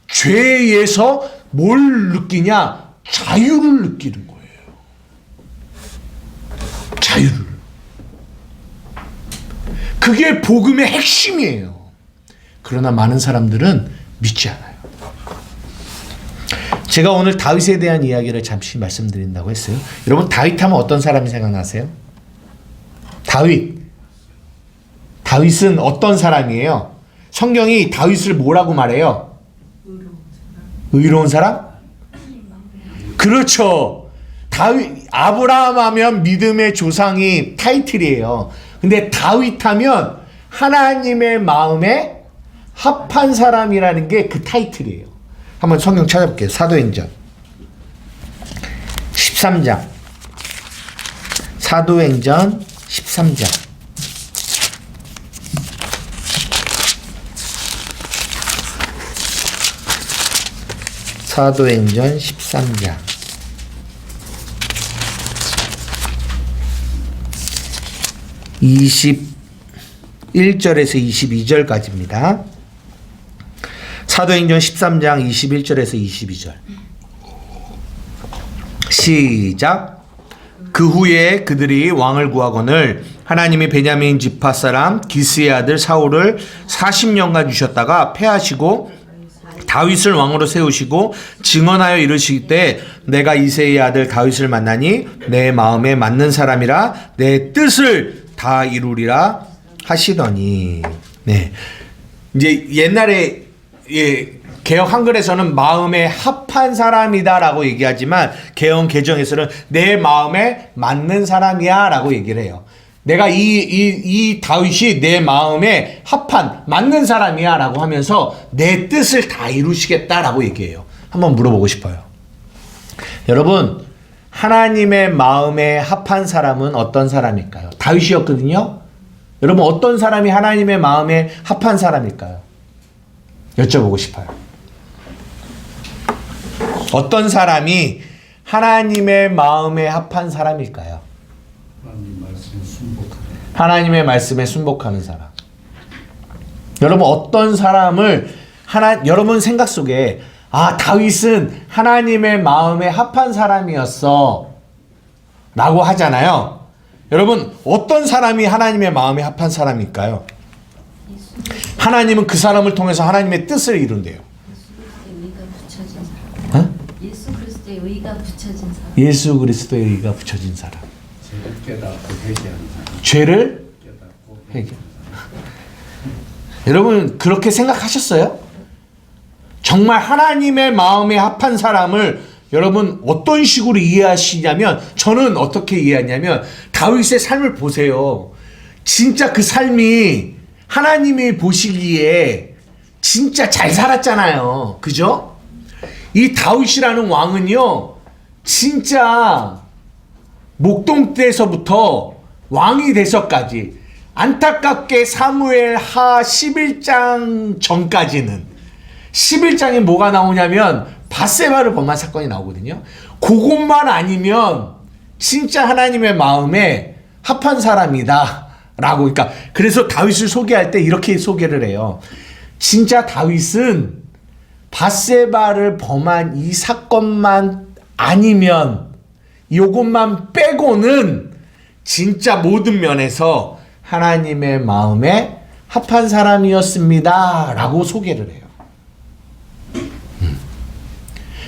죄에서 뭘 느끼냐? 자유를 느끼는 거예요. 자유를. 그게 복음의 핵심이에요. 그러나 많은 사람들은 믿지 않아요. 제가 오늘 다윗에 대한 이야기를 잠시 말씀드린다고 했어요. 여러분 다윗 하면 어떤 사람이 생각나세요? 다윗은 어떤 사람이에요? 성경이 다윗을 뭐라고 말해요? 의로운 사람? 그렇죠. 아브라함 하면 믿음의 조상이 타이틀이에요. 근데 다윗 하면 하나님의 마음에 합한 사람이라는 게 그 타이틀이에요. 한번 성경 찾아볼게요. 사도행전 13장. 사도행전 13장. 사도행전 13장. 21절에서 22절까지입니다. 사도행전 13장 21절에서 22절. 시작. 그 후에 그들이 왕을 구하거늘 하나님이 베냐민 지파 사람 기스의 아들 사울을 40년간 주셨다가 패하시고 다윗을 왕으로 세우시고 증언하여 이르시되 내가 이새의 아들 다윗을 만나니 내 마음에 맞는 사람이라 내 뜻을 다 이루리라 하시더니. 네. 이제 옛날에 개역 한글에서는 마음에 합한 사람이다라고 얘기하지만 개역 개정에서는 내 마음에 맞는 사람이야라고 얘기를 해요. 내가 이 다윗이 내 마음에 합한 맞는 사람이야라고 하면서 내 뜻을 다 이루시겠다라고 얘기해요. 한번 물어보고 싶어요. 여러분, 하나님의 마음에 합한 사람은 어떤 사람일까요? 다윗이었거든요. 여러분, 어떤 사람이 하나님의 마음에 합한 사람일까요? 여쭤보고 싶어요. 어떤 사람이 하나님의 마음에 합한 사람일까요? 하나님의 말씀에 순복하는 사람. 여러분, 어떤 사람을 여러분 생각 속에 다윗은 하나님의 마음에 합한 사람이었어 라고 하잖아요. 여러분, 어떤 사람이 하나님의 마음에 합한 사람일까요? 하나님은 그 사람을 통해서 하나님의 뜻을 이룬대요. 예수 그리스도의 의가 붙여진 사람. 예수 그리스도의 의가 붙여진 사람. 죄를 깨닫고 회개하는 사람. 죄를 깨닫고 회개. 여러분, 그렇게 생각하셨어요? 정말 하나님의 마음에 합한 사람을 여러분 어떤 식으로 이해하시냐면, 저는 어떻게 이해하냐면 다윗의 삶을 보세요. 진짜 그 삶이 하나님이 보시기에 진짜 잘 살았잖아요. 그죠? 이 다윗이라는 왕은요, 진짜 목동 때서부터 왕이 돼서까지, 안타깝게 사무엘 하 11장 전까지는, 11장에 뭐가 나오냐면 밧세바를 범한 사건이 나오거든요. 그것만 아니면 진짜 하나님의 마음에 합한 사람이다 라고. 그러니까 그래서 다윗을 소개할 때 이렇게 소개를 해요. 진짜 다윗은 밧세바를 범한 이 사건만 아니면, 이것만 빼고는 진짜 모든 면에서 하나님의 마음에 합한 사람이었습니다 라고 소개를 해요.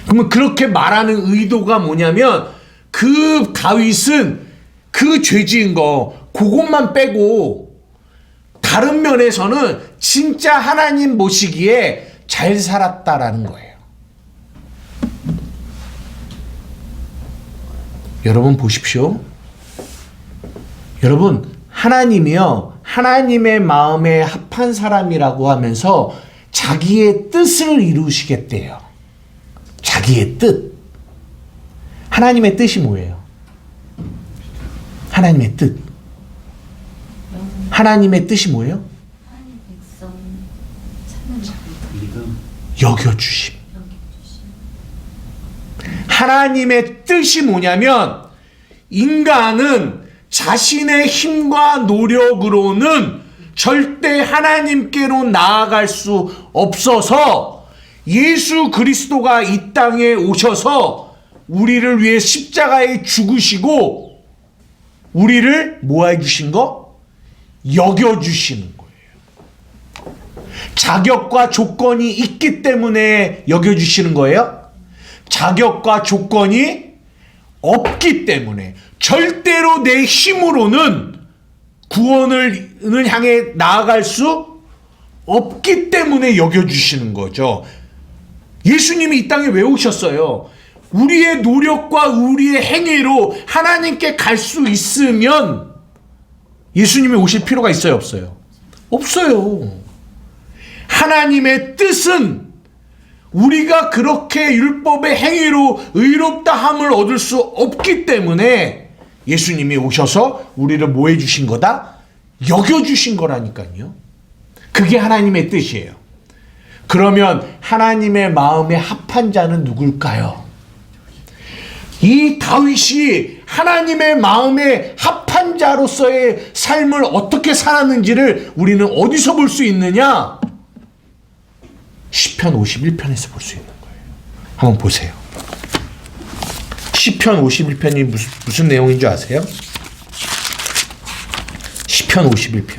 그러면 그렇게 말하는 의도가 뭐냐면, 그 다윗은 그 죄 지은 거 그것만 빼고 다른 면에서는 진짜 하나님 보시기에 잘 살았다라는 거예요. 여러분 보십시오. 여러분, 하나님이요, 하나님의 마음에 합한 사람이라고 하면서 자기의 뜻을 이루시겠대요. 자기의 뜻. 하나님의 뜻이 뭐예요? 하나님의 뜻. 하나님의 뜻이 뭐예요? 하나님 백성 찾는 믿음. 여겨주심. 여겨주심. 하나님의 뜻이 뭐냐면, 인간은 자신의 힘과 노력으로는 절대 하나님께로 나아갈 수 없어서 예수 그리스도가 이 땅에 오셔서 우리를 위해 십자가에 죽으시고 우리를 뭐 해주신 거? 여겨주시는 거예요. 자격과 조건이 있기 때문에 여겨주시는 거예요? 자격과 조건이 없기 때문에, 절대로 내 힘으로는 구원을 향해 나아갈 수 없기 때문에 여겨주시는 거죠. 예수님이 이 땅에 왜 오셨어요? 우리의 노력과 우리의 행위로 하나님께 갈 수 있으면 예수님이 오실 필요가 있어요, 없어요? 없어요. 하나님의 뜻은 우리가 그렇게 율법의 행위로 의롭다함을 얻을 수 없기 때문에 예수님이 오셔서 우리를 뭐 해주신 거다? 여겨주신 거라니까요. 그게 하나님의 뜻이에요. 그러면 하나님의 마음에 합한 자는 누굴까요? 이 다윗이 하나님의 마음에 합한 자로서의 삶을 어떻게 살았는지를 우리는 어디서 볼 수 있느냐? 시편 51편에서 볼 수 있는 거예요. 한번 보세요. 시편 51편이 무슨 내용인 줄 아세요? 시편 51편.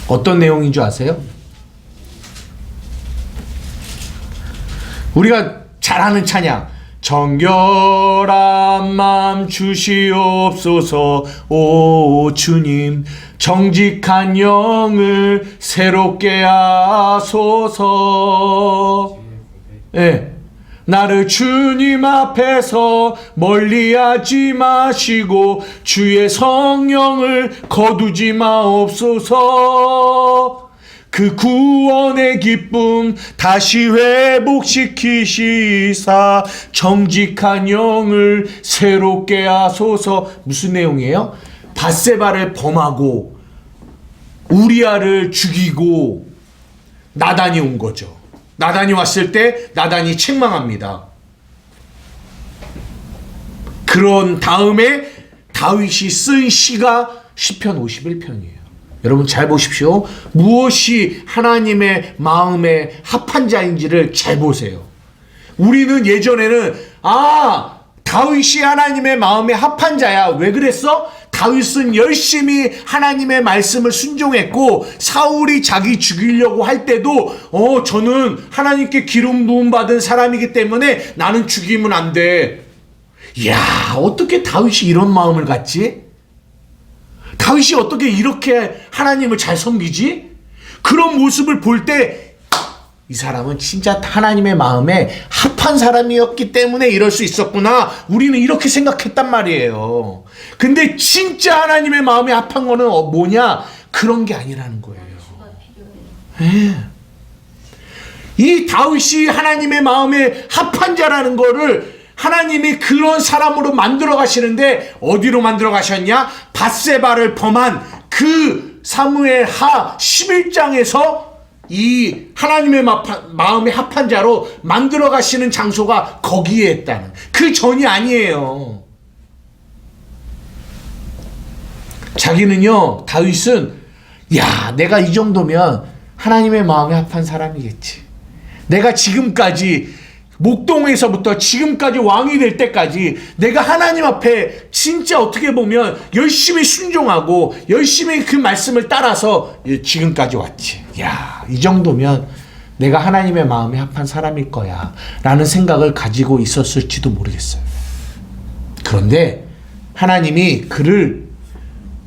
어떤 내용인 줄 아세요? 우리가 잘 아는 찬양. 정결한 맘 주시옵소서 오 주님, 정직한 영을 새롭게 하소서. 예. 나를 주님 앞에서 멀리하지 마시고 주의 성령을 거두지 마옵소서. 그 구원의 기쁨 다시 회복시키시사 정직한 영을 새롭게 하소서. 무슨 내용이에요? 밧세바를 범하고 우리아를 죽이고 나단이 온 거죠. 나단이 왔을 때 나단이 책망합니다. 그런 다음에 다윗이 쓴 시가 시편 51편이에요. 여러분 잘 보십시오. 무엇이 하나님의 마음에 합한 자인지를 잘 보세요. 우리는 예전에는 다윗이 하나님의 마음에 합한 자야. 왜 그랬어? 다윗은 열심히 하나님의 말씀을 순종했고 사울이 자기 죽이려고 할 때도 저는 하나님께 기름 부음 받은 사람이기 때문에 나는 죽이면 안 돼. 이야, 어떻게 다윗이 이런 마음을 갖지? 다윗이 어떻게 이렇게 하나님을 잘 섬기지? 그런 모습을 볼 때 이 사람은 진짜 하나님의 마음에 합한 사람이었기 때문에 이럴 수 있었구나. 우리는 이렇게 생각했단 말이에요. 근데 진짜 하나님의 마음에 합한 거는 뭐냐? 그런 게 아니라는 거예요. 네. 이 다윗이 하나님의 마음에 합한 자라는 거를 하나님이 그런 사람으로 만들어 가시는데 어디로 만들어 가셨냐? 밧세바를 범한 그 사무엘 하 11장에서 이 하나님의 마음에 합한 자로 만들어 가시는 장소가 거기에 있다는, 그 전이 아니에요. 자기는요, 다윗은 내가 이 정도면 하나님의 마음에 합한 사람이겠지. 내가 지금까지 목동에서부터 지금까지 왕이 될 때까지 내가 하나님 앞에 진짜 어떻게 보면 열심히 순종하고 열심히 그 말씀을 따라서 지금까지 왔지. 이 정도면 내가 하나님의 마음에 합한 사람일 거야 라는 생각을 가지고 있었을지도 모르겠어요. 그런데 하나님이 그를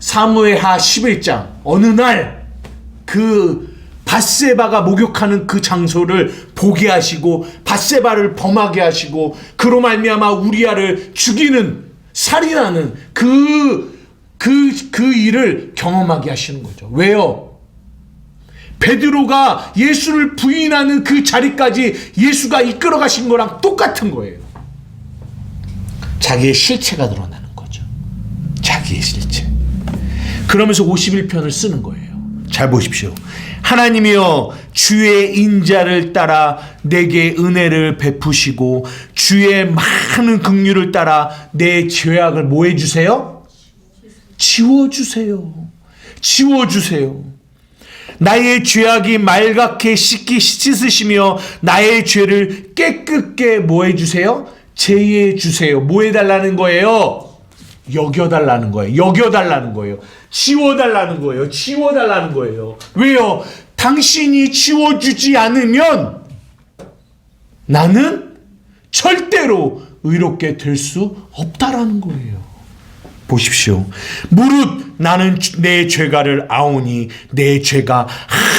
사무엘하 11장 어느 날 그 밧세바가 목욕하는 그 장소를 보게 하시고 밧세바를 범하게 하시고 그로 말미암아 우리아를 죽이는, 살인하는 그 일을 경험하게 하시는 거죠. 왜요? 베드로가 예수를 부인하는 그 자리까지 예수가 이끌어 가신 거랑 똑같은 거예요. 자기의 실체가 드러나는 거죠. 자기의 실체. 그러면서 51편을 쓰는 거예요. 잘 보십시오. 하나님이여, 주의 인자를 따라 내게 은혜를 베푸시고 주의 많은 긍휼을 따라 내 죄악을 뭐 해주세요? 지워주세요. 지워주세요. 나의 죄악이 말갛게 씻으시며 나의 죄를 깨끗게 뭐 해주세요? 제해 주세요. 뭐 해달라는 거예요? 여겨달라는 거예요. 여겨달라는 거예요. 지워달라는 거예요. 지워달라는 거예요. 왜요? 당신이 지워주지 않으면 나는 절대로 의롭게 될 수 없다라는 거예요. 보십시오. 무릇 나는 내 죄가를 아오니 내 죄가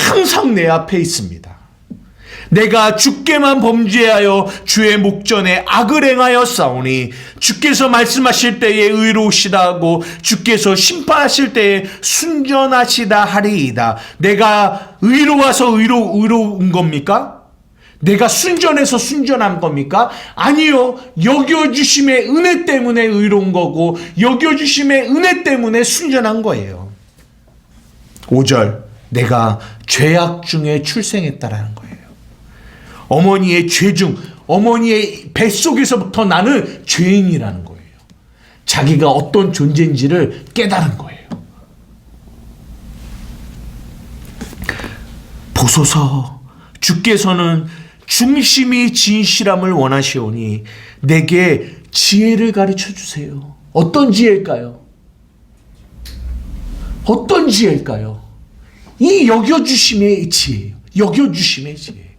항상 내 앞에 있습니다. 내가 주께만 범죄하여 주의 목전에 악을 행하였사오니 주께서 말씀하실 때에 의로우시다 하고 주께서 심판하실 때에 순전하시다 하리이다. 내가 의로워서 의로운 겁니까? 내가 순전해서 순전한 겁니까? 아니요. 여겨주심의 은혜 때문에 의로운 거고 여겨주심의 은혜 때문에 순전한 거예요. 5절, 내가 죄악 중에 출생했다라는 거예요. 어머니의 죄중, 어머니의 뱃속에서부터 나는 죄인이라는 거예요. 자기가 어떤 존재인지를 깨달은 거예요. 보소서, 주께서는 중심이 진실함을 원하시오니 내게 지혜를 가르쳐 주세요. 어떤 지혜일까요? 어떤 지혜일까요? 이 여겨주심의 지혜예요. 여겨주심의 지혜.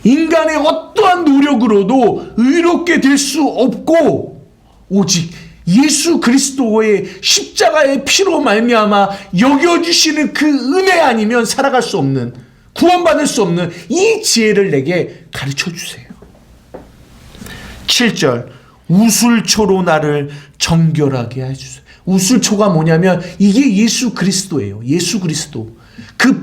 인간의 어떠한 노력으로도 의롭게 될 수 없고 오직 예수 그리스도의 십자가의 피로 말미암아 여겨주시는 그 은혜 아니면 살아갈 수 없는, 구원받을 수 없는 이 지혜를 내게 가르쳐 주세요. 7절, 우술초로 나를 정결하게 해주세요. 우술초가 뭐냐면 이게 예수 그리스도예요. 예수 그리스도. 그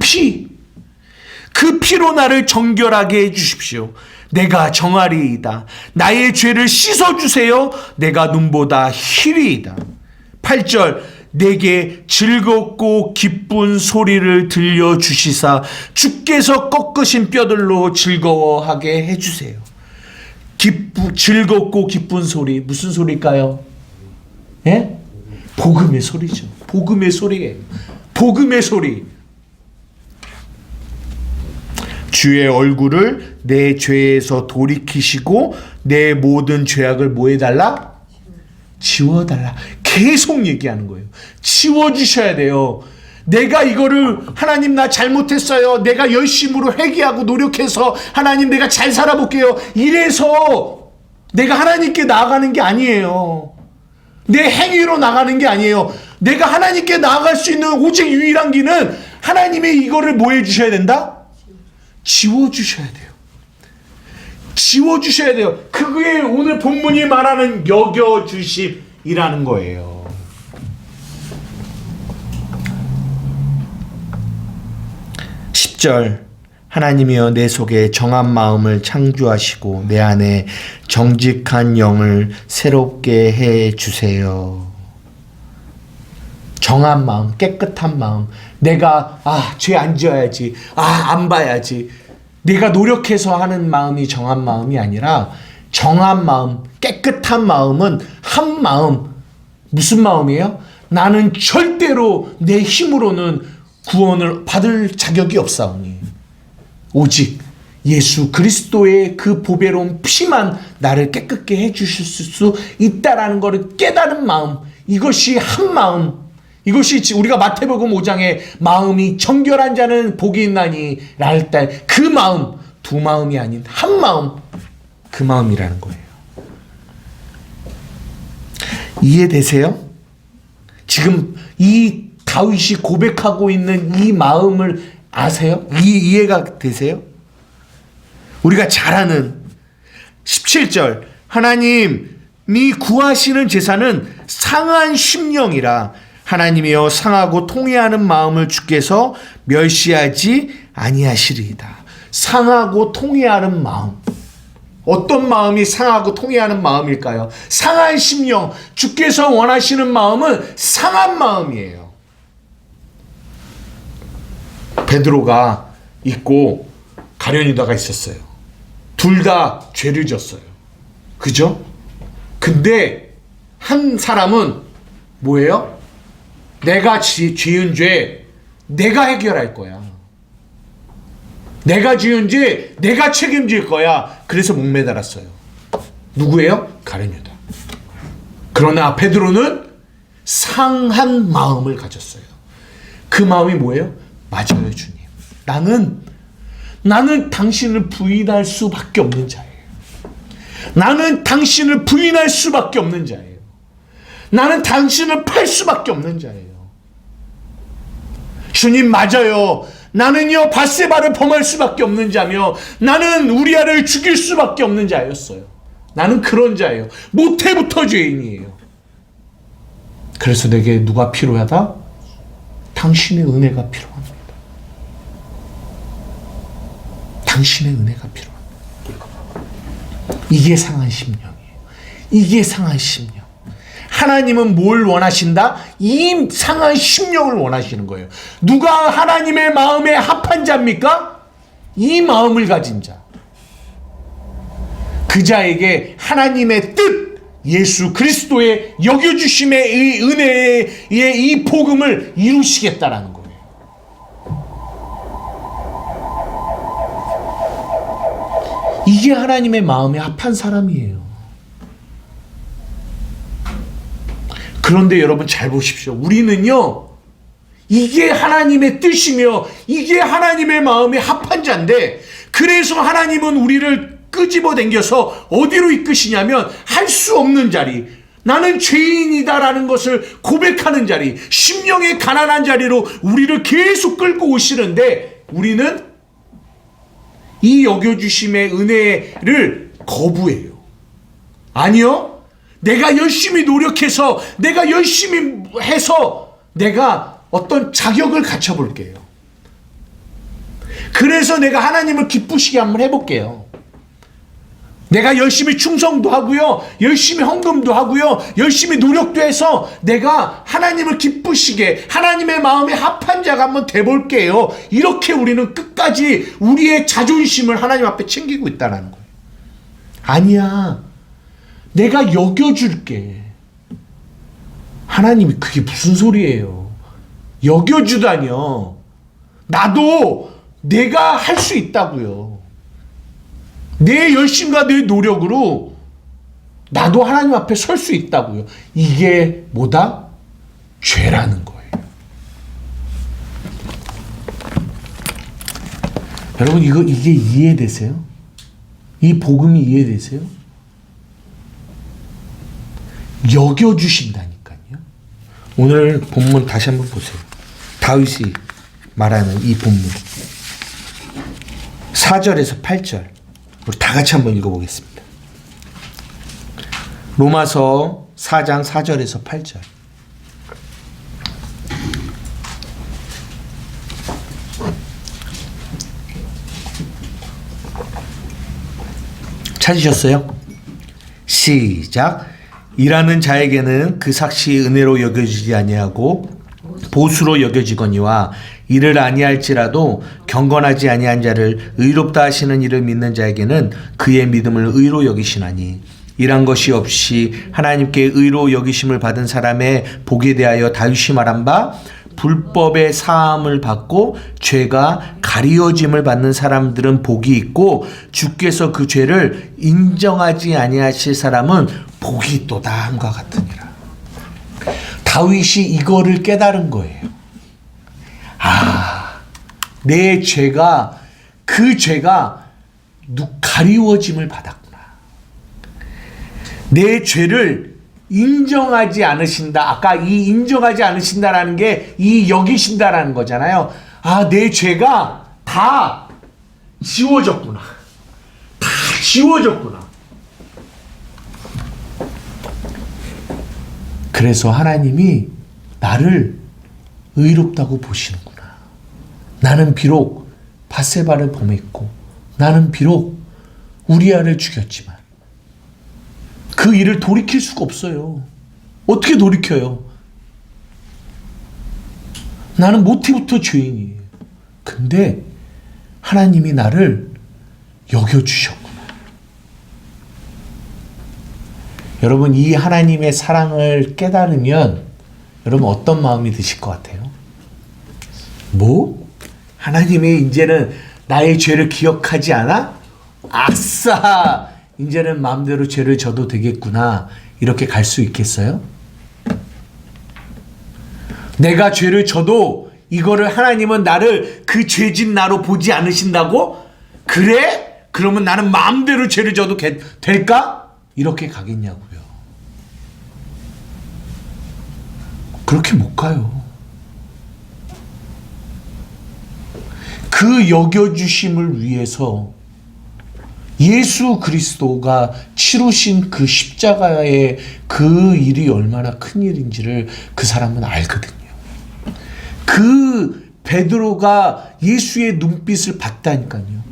피로 나를 정결하게 해주십시오. 내가 정하리이다. 나의 죄를 씻어주세요. 내가 눈보다 희리이다. 8절, 내게 즐겁고 기쁜 소리를 들려주시사 주께서 꺾으신 뼈들로 즐거워하게 해주세요. 즐겁고 기쁜 소리, 무슨 소리일까요? 예? 복음의 소리죠. 복음의 소리예요. 복음의 소리. 주의 얼굴을 내 죄에서 돌이키시고 내 모든 죄악을 뭐 해달라? 지워달라. 계속 얘기하는 거예요. 지워주셔야 돼요. 내가 이거를 하나님 나 잘못했어요. 내가 열심으로 회개하고 노력해서 하나님 내가 잘 살아볼게요. 이래서 내가 하나님께 나아가는 게 아니에요. 내 행위로 나가는 게 아니에요. 내가 하나님께 나아갈 수 있는 오직 유일한 길은 하나님의 이거를 뭐 해주셔야 된다? 지워주셔야 돼요. 지워주셔야 돼요. 그게 오늘 본문이 말하는 여겨주심이라는 거예요. 하나님이여 내 속에 정한 마음을 창조하시고 내 안에 정직한 영을 새롭게 해주세요. 정한 마음, 깨끗한 마음. 내가 죄 안 지어야지, 안 봐야지. 내가 노력해서 하는 마음이 정한 마음이 아니라 정한 마음, 깨끗한 마음은 한 마음. 무슨 마음이에요? 나는 절대로 내 힘으로는 구원을 받을 자격이 없사오니 오직 예수 그리스도의 그 보배로운 피만 나를 깨끗게 해주실 수 있다라는 것을 깨달은 마음. 이것이 한 마음. 이것이 우리가 마태복음 5장에 마음이 정결한 자는 복이 있나니 랄 때 그 마음, 두 마음이 아닌 한 마음, 그 마음이라는 거예요. 이해되세요? 지금 이 다윗이 고백하고 있는 이 마음을 아세요? 이해가 되세요? 우리가 잘 아는 17절, 하나님이 구하시는 제사는 상한 심령이라 하나님이여 상하고 통회하는 마음을 주께서 멸시하지 아니하시리이다. 상하고 통회하는 마음. 어떤 마음이 상하고 통회하는 마음일까요? 상한 심령. 주께서 원하시는 마음은 상한 마음이에요. 베드로가 있고 가룟유다가 있었어요. 둘 다 죄를 졌어요. 그죠? 근데 한 사람은 뭐예요? 내가 지은 죄 내가 해결할 거야. 내가 지은 죄 내가 책임질 거야. 그래서 목매달았어요. 누구예요? 가룟유다. 그러나 베드로는 상한 마음을 가졌어요. 그 마음이 뭐예요? 맞아요, 주님. 나는 당신을 부인할 수밖에 없는 자예요. 나는 당신을 부인할 수밖에 없는 자예요. 나는 당신을 팔 수밖에 없는 자예요. 주님, 맞아요. 나는요 밧세바를 범할 수밖에 없는 자며 나는 우리아를 죽일 수밖에 없는 자였어요. 나는 그런 자예요. 모태부터 죄인이에요. 그래서 내게 누가 필요하다? 당신의 은혜가 필요합니다. 당신의 은혜가 필요합니다. 이게 상한 심령이에요. 이게 상한 심령. 하나님은 뭘 원하신다? 이 상한 심령을 원하시는 거예요. 누가 하나님의 마음에 합한 자입니까? 이 마음을 가진 자. 그 자에게 하나님의 뜻, 예수 그리스도의 여겨주심의 이 은혜의 이 복음을 이루시겠다라는 거예요. 이게 하나님의 마음에 합한 사람이에요. 그런데 여러분 잘 보십시오. 우리는요, 이게 하나님의 뜻이며 이게 하나님의 마음에 합한 자인데, 그래서 하나님은 우리를 끄집어 당겨서 어디로 이끄시냐면 할 수 없는 자리, 나는 죄인이다라는 것을 고백하는 자리, 심령의 가난한 자리로 우리를 계속 끌고 오시는데, 우리는 이 여겨주심의 은혜를 거부해요. 아니요. 내가 열심히 노력해서, 내가 열심히 해서 내가 어떤 자격을 갖춰볼게요. 그래서 내가 하나님을 기쁘시게 한번 해볼게요. 내가 열심히 충성도 하고요, 열심히 헌금도 하고요, 열심히 노력도 해서 내가 하나님을 기쁘시게, 하나님의 마음에 합한 자가 한번 돼볼게요. 이렇게 우리는 끝까지 우리의 자존심을 하나님 앞에 챙기고 있다는 거예요. 아니야, 내가 여겨줄게. 하나님이 그게 무슨 소리예요? 여겨주다니요. 나도 내가 할 수 있다고요. 내 열심과 내 노력으로 나도 하나님 앞에 설 수 있다고요. 이게 뭐다? 죄라는 거예요. 여러분, 이게 이해되세요? 이 복음이 이해되세요? 여겨주신다니까요. 오늘 본문 다시 한번 보세요. 다윗이 말하는 이 본문 4절에서 8절 우리 다 같이 한번 읽어보겠습니다. 로마서 4장 4절에서 8절. 찾으셨어요? 시작. 일하는 자에게는 그 삭시 은혜로 여겨지지 아니하고 보수로 여겨지거니와 이를 아니할지라도 경건하지 아니한 자를 의롭다 하시는 이를 믿는 자에게는 그의 믿음을 의로 여기시나니 이란 것이 없이 하나님께 의로 여기심을 받은 사람의 복에 대하여 다윗이 말한 바 불법의 사함을 받고 죄가 가리워짐을 받는 사람들은 복이 있고 주께서 그 죄를 인정하지 아니하실 사람은 복이 있도다 함과 같으니라. 다윗이 이거를 깨달은 거예요. 아, 내 죄가, 그 죄가 가리워짐을 받았구나. 내 죄를 인정하지 않으신다. 아까 이 인정하지 않으신다라는 게 이 여기신다라는 거잖아요. 아, 내 죄가 다 지워졌구나. 다 지워졌구나. 그래서 하나님이 나를 의롭다고 보시는구나. 나는 비록 밧세바를 범했고 나는 비록 우리아를 죽였지만 그 일을 돌이킬 수가 없어요. 어떻게 돌이켜요? 나는 모태부터 죄인이에요. 근데 하나님이 나를 여겨주셨구나. 여러분, 이 하나님의 사랑을 깨달으면 여러분 어떤 마음이 드실 것 같아요? 뭐? 하나님이 이제는 나의 죄를 기억하지 않아? 아싸! 이제는 마음대로 죄를 져도 되겠구나. 이렇게 갈 수 있겠어요? 내가 죄를 져도 이거를 하나님은 나를 그 죄진 나로 보지 않으신다고? 그래? 그러면 나는 마음대로 죄를 져도 될까? 이렇게 가겠냐고요. 그렇게 못 가요. 그 여겨주심을 위해서 예수 그리스도가 치루신 그 십자가의 그 일이 얼마나 큰 일인지를 그 사람은 알거든요. 그 베드로가 예수의 눈빛을 봤다니까요.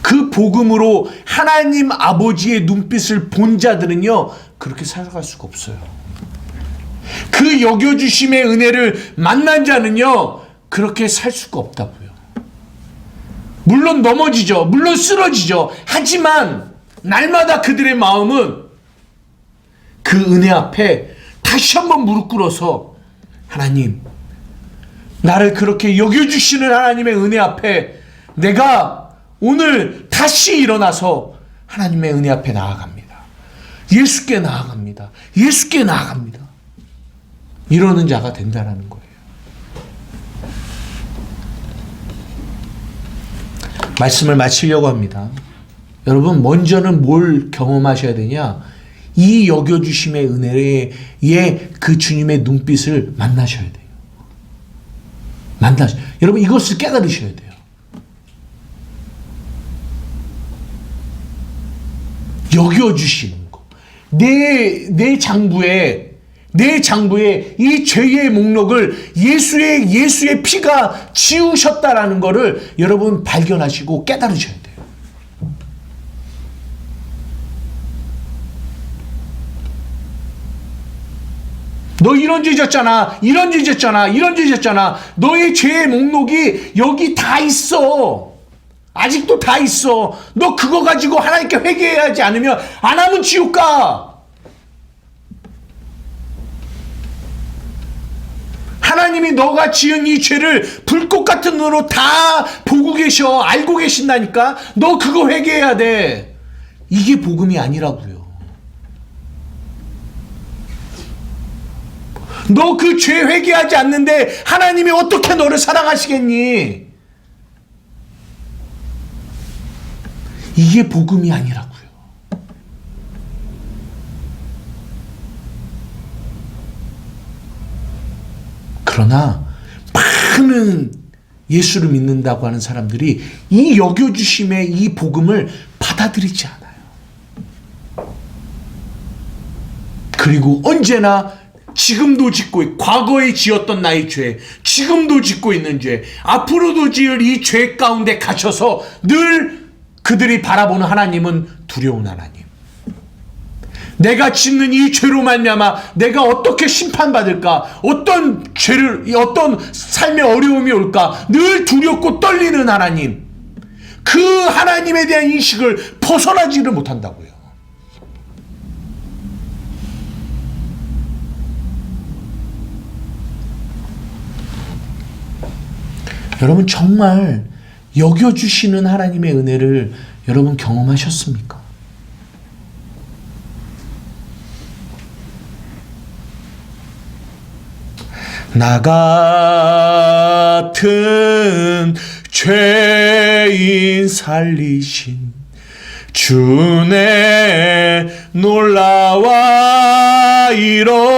그 복음으로 하나님 아버지의 눈빛을 본 자들은요, 그렇게 살아갈 수가 없어요. 그 여겨주심의 은혜를 만난 자는요, 그렇게 살 수가 없다고요. 물론 넘어지죠. 물론 쓰러지죠. 하지만 날마다 그들의 마음은 그 은혜 앞에 다시 한번 무릎 꿇어서 하나님, 나를 그렇게 여겨주시는 하나님의 은혜 앞에 내가 오늘 다시 일어나서 하나님의 은혜 앞에 나아갑니다. 예수께 나아갑니다. 예수께 나아갑니다. 이러는 자가 된다는 거예요. 말씀을 마치려고 합니다. 여러분, 먼저는 뭘 경험하셔야 되냐? 이 여겨주심의 은혜의 그 주님의 눈빛을 만나셔야 돼요. 여러분, 이것을 깨달으셔야 돼요. 여겨주시는 거. 내 장부에 이 죄의 목록을 예수의 피가 지우셨다라는 것을 여러분 발견하시고 깨달으셔야 돼요. 너 이런 죄 졌잖아. 이런 죄 졌잖아. 이런 죄 졌잖아. 너의 죄의 목록이 여기 다 있어. 아직도 다 있어. 너 그거 가지고 하나님께 회개하지 않으면 안 하면 지옥 가. 하나님이 너가 지은 이 죄를 불꽃 같은 눈으로 다 보고 계셔. 알고 계신다니까. 너 그거 회개해야 돼. 이게 복음이 아니라고요. 너 그 죄 회개하지 않는데 하나님이 어떻게 너를 사랑하시겠니? 이게 복음이 아니라고요. 그러나 많은 예수를 믿는다고 하는 사람들이 이 여겨주심의 이 복음을 받아들이지 않아요. 그리고 언제나 지금도 짓고 과거에 지었던 나의 죄, 지금도 짓고 있는 죄, 앞으로도 지을 이 죄 가운데 갇혀서 늘 그들이 바라보는 하나님은 두려운 하나님. 내가 짓는 이 죄로 말미암아 내가 어떻게 심판받을까? 어떤 삶의 어려움이 올까? 늘 두렵고 떨리는 하나님. 그 하나님에 대한 인식을 벗어나지를 못한다고요. 여러분, 정말 여겨주시는 하나님의 은혜를 여러분 경험하셨습니까? 나 같은 죄인 살리신 주의 놀라와 이뤘던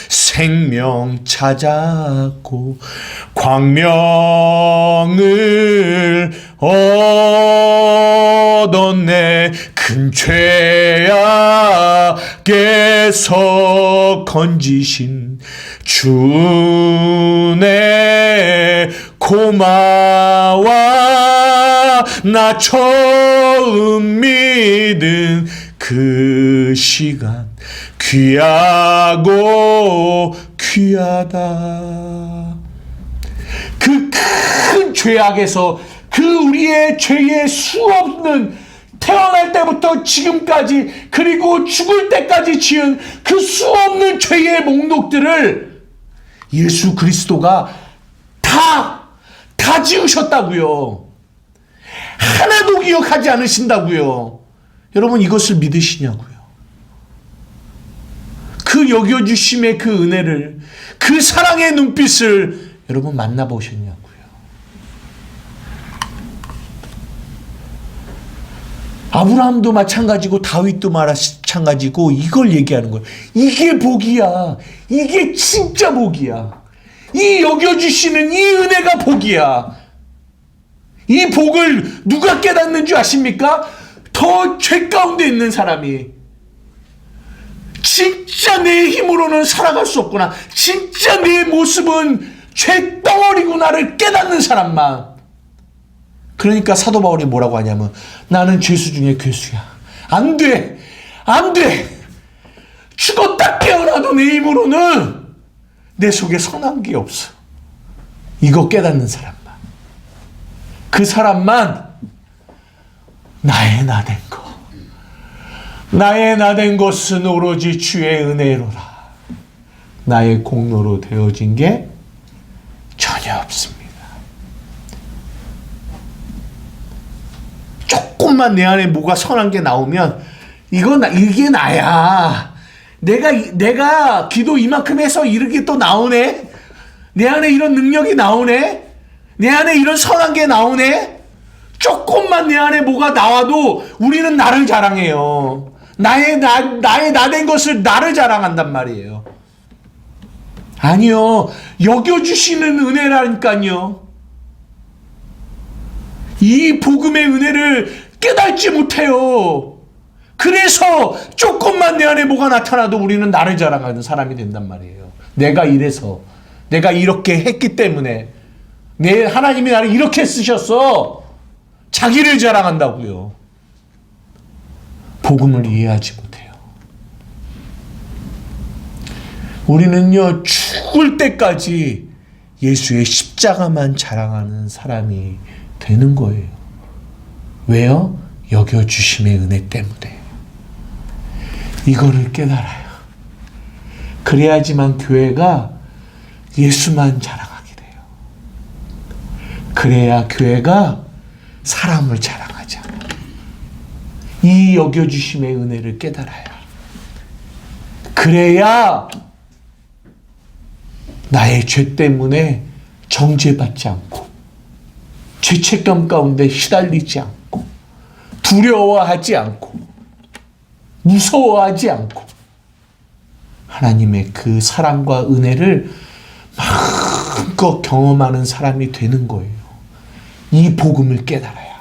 생명 찾았고 광명을 얻었네. 큰 죄악에서 건지신 주네 고마워. 나 처음 믿은 그 시간 귀하고 귀하다. 그 큰 죄악에서 그 우리의 죄의 수없는 태어날 때부터 지금까지 그리고 죽을 때까지 지은 그 수없는 죄의 목록들을 예수 그리스도가 다 지으셨다고요. 하나도 기억하지 않으신다고요. 여러분, 이것을 믿으시냐고요. 그 여겨주심의 그 은혜를, 그 사랑의 눈빛을 여러분 만나보셨냐고요. 아브라함도 마찬가지고 다윗도 마찬가지고 이걸 얘기하는 거예요. 이게 복이야. 이게 진짜 복이야. 이 여겨주시는 이 은혜가 복이야. 이 복을 누가 깨닫는 줄 아십니까? 더 죄 가운데 있는 사람이. 진짜 내 힘으로는 살아갈 수 없구나. 진짜 내 모습은 죄 덩어리구나를 깨닫는 사람만. 그러니까 사도 바울이 뭐라고 하냐면, 나는 죄수 중에 괴수야. 안 돼. 안 돼. 죽었다 깨어나도 내 힘으로는 내 속에 선한 게 없어. 이거 깨닫는 사람만. 그 사람만 나의 나된 것. 나의 나된 것은 오로지 주의 은혜로라. 나의 공로로 되어진 게 전혀 없습니다. 조금만 내 안에 뭐가 선한 게 나오면 이게 나야. 내가 기도 이만큼 해서 이렇게 또 나오네. 내 안에 이런 능력이 나오네. 내 안에 이런 선한 게 나오네. 조금만 내 안에 뭐가 나와도 우리는 나를 자랑해요. 나의 나된 것을 나를 자랑한단 말이에요. 아니요. 여겨주시는 은혜라니까요. 이 복음의 은혜를 깨닫지 못해요. 그래서 조금만 내 안에 뭐가 나타나도 우리는 나를 자랑하는 사람이 된단 말이에요. 내가 이래서, 내가 이렇게 했기 때문에, 하나님이 나를 이렇게 쓰셨어. 자기를 자랑한다고요. 복음을 이해하지 못해요. 우리는요, 죽을 때까지 예수의 십자가만 자랑하는 사람이 되는 거예요. 왜요? 여겨주심의 은혜 때문에. 이거를 깨달아요. 그래야지만 교회가 예수만 자랑하게 돼요. 그래야 교회가 사람을 자랑하지 않아요. 이 여겨주심의 은혜를 깨달아요. 그래야 나의 죄 때문에 정죄받지 않고 죄책감 가운데 시달리지 않고 두려워하지 않고 무서워하지 않고 하나님의 그 사랑과 은혜를 마음껏 경험하는 사람이 되는 거예요. 이 복음을 깨달아야.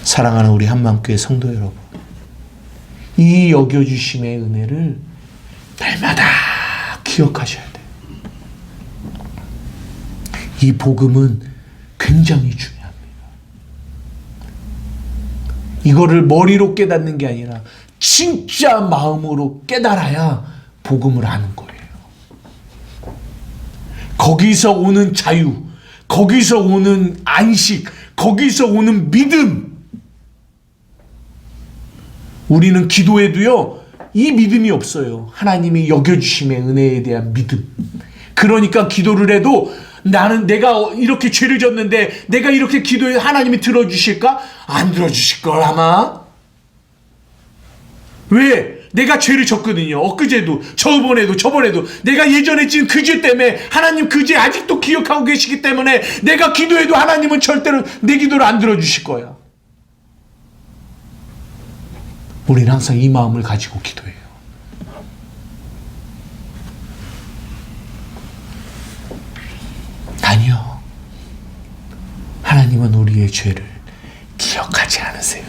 사랑하는 우리 한마음교회 성도 여러분, 이 여겨주심의 은혜를 날마다 기억하셔야 돼요. 이 복음은 굉장히 중요합니다. 이거를 머리로 깨닫는 게 아니라 진짜 마음으로 깨달아야 복음을 아는 거예요. 거기서 오는 자유, 거기서 오는 안식, 거기서 오는 믿음. 우리는 기도해도요, 이 믿음이 없어요. 하나님이 여겨주심의 은혜에 대한 믿음. 그러니까 기도를 해도 나는 내가 이렇게 죄를 졌는데 내가 이렇게 기도해 하나님이 들어주실까? 안 들어주실걸 아마. 왜? 내가 죄를 졌거든요. 엊그제도, 저번에도 내가 예전에 진 그 죄 때문에 하나님 그 죄 아직도 기억하고 계시기 때문에 내가 기도해도 하나님은 절대로 내 기도를 안 들어주실 거야. 우리는 항상 이 마음을 가지고 기도해요. 아니요. 하나님은 우리의 죄를 기억하지 않으세요.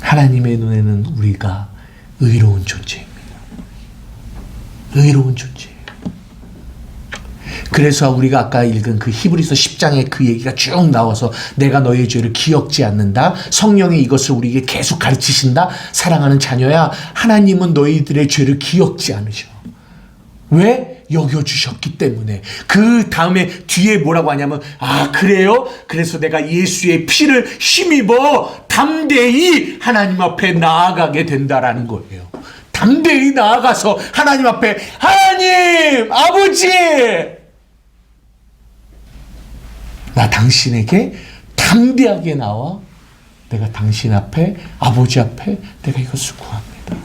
하나님의 눈에는 우리가 의로운 존재입니다. 의로운 존재예요. 그래서 우리가 아까 읽은 그 히브리서 10장의 그 얘기가 쭉 나와서 내가 너의 죄를 기억지 않는다. 성령이 이것을 우리에게 계속 가르치신다. 사랑하는 자녀야, 하나님은 너희들의 죄를 기억지 않으셔. 왜? 여겨주셨기 때문에. 그 다음에 뒤에 뭐라고 하냐면, 아 그래요? 그래서 내가 예수의 피를 힘입어 담대히 하나님 앞에 나아가게 된다라는 거예요. 담대히 나아가서 하나님 앞에, 하나님 아버지, 나 당신에게 담대하게 나와 내가 당신 앞에, 아버지 앞에 내가 이것을 구합니다.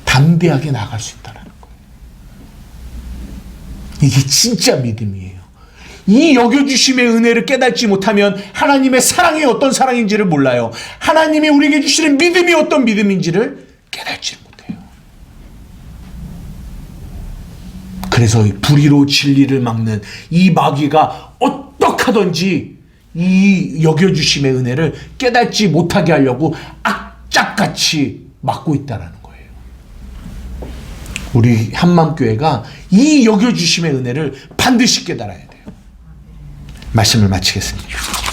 담대하게 나갈 수 있다는 거예요. 이게 진짜 믿음이에요. 이 여겨주심의 은혜를 깨닫지 못하면 하나님의 사랑이 어떤 사랑인지를 몰라요. 하나님이 우리에게 주시는 믿음이 어떤 믿음인지를 깨닫지 못해요. 그래서 이 불의로 진리를 막는 이 마귀가 어떡하든지 이 여겨주심의 은혜를 깨닫지 못하게 하려고 악착같이 막고 있다라는 거예요. 우리 한맘교회가 이 여겨주심의 은혜를 반드시 깨달아야 돼요. 말씀을 마치겠습니다.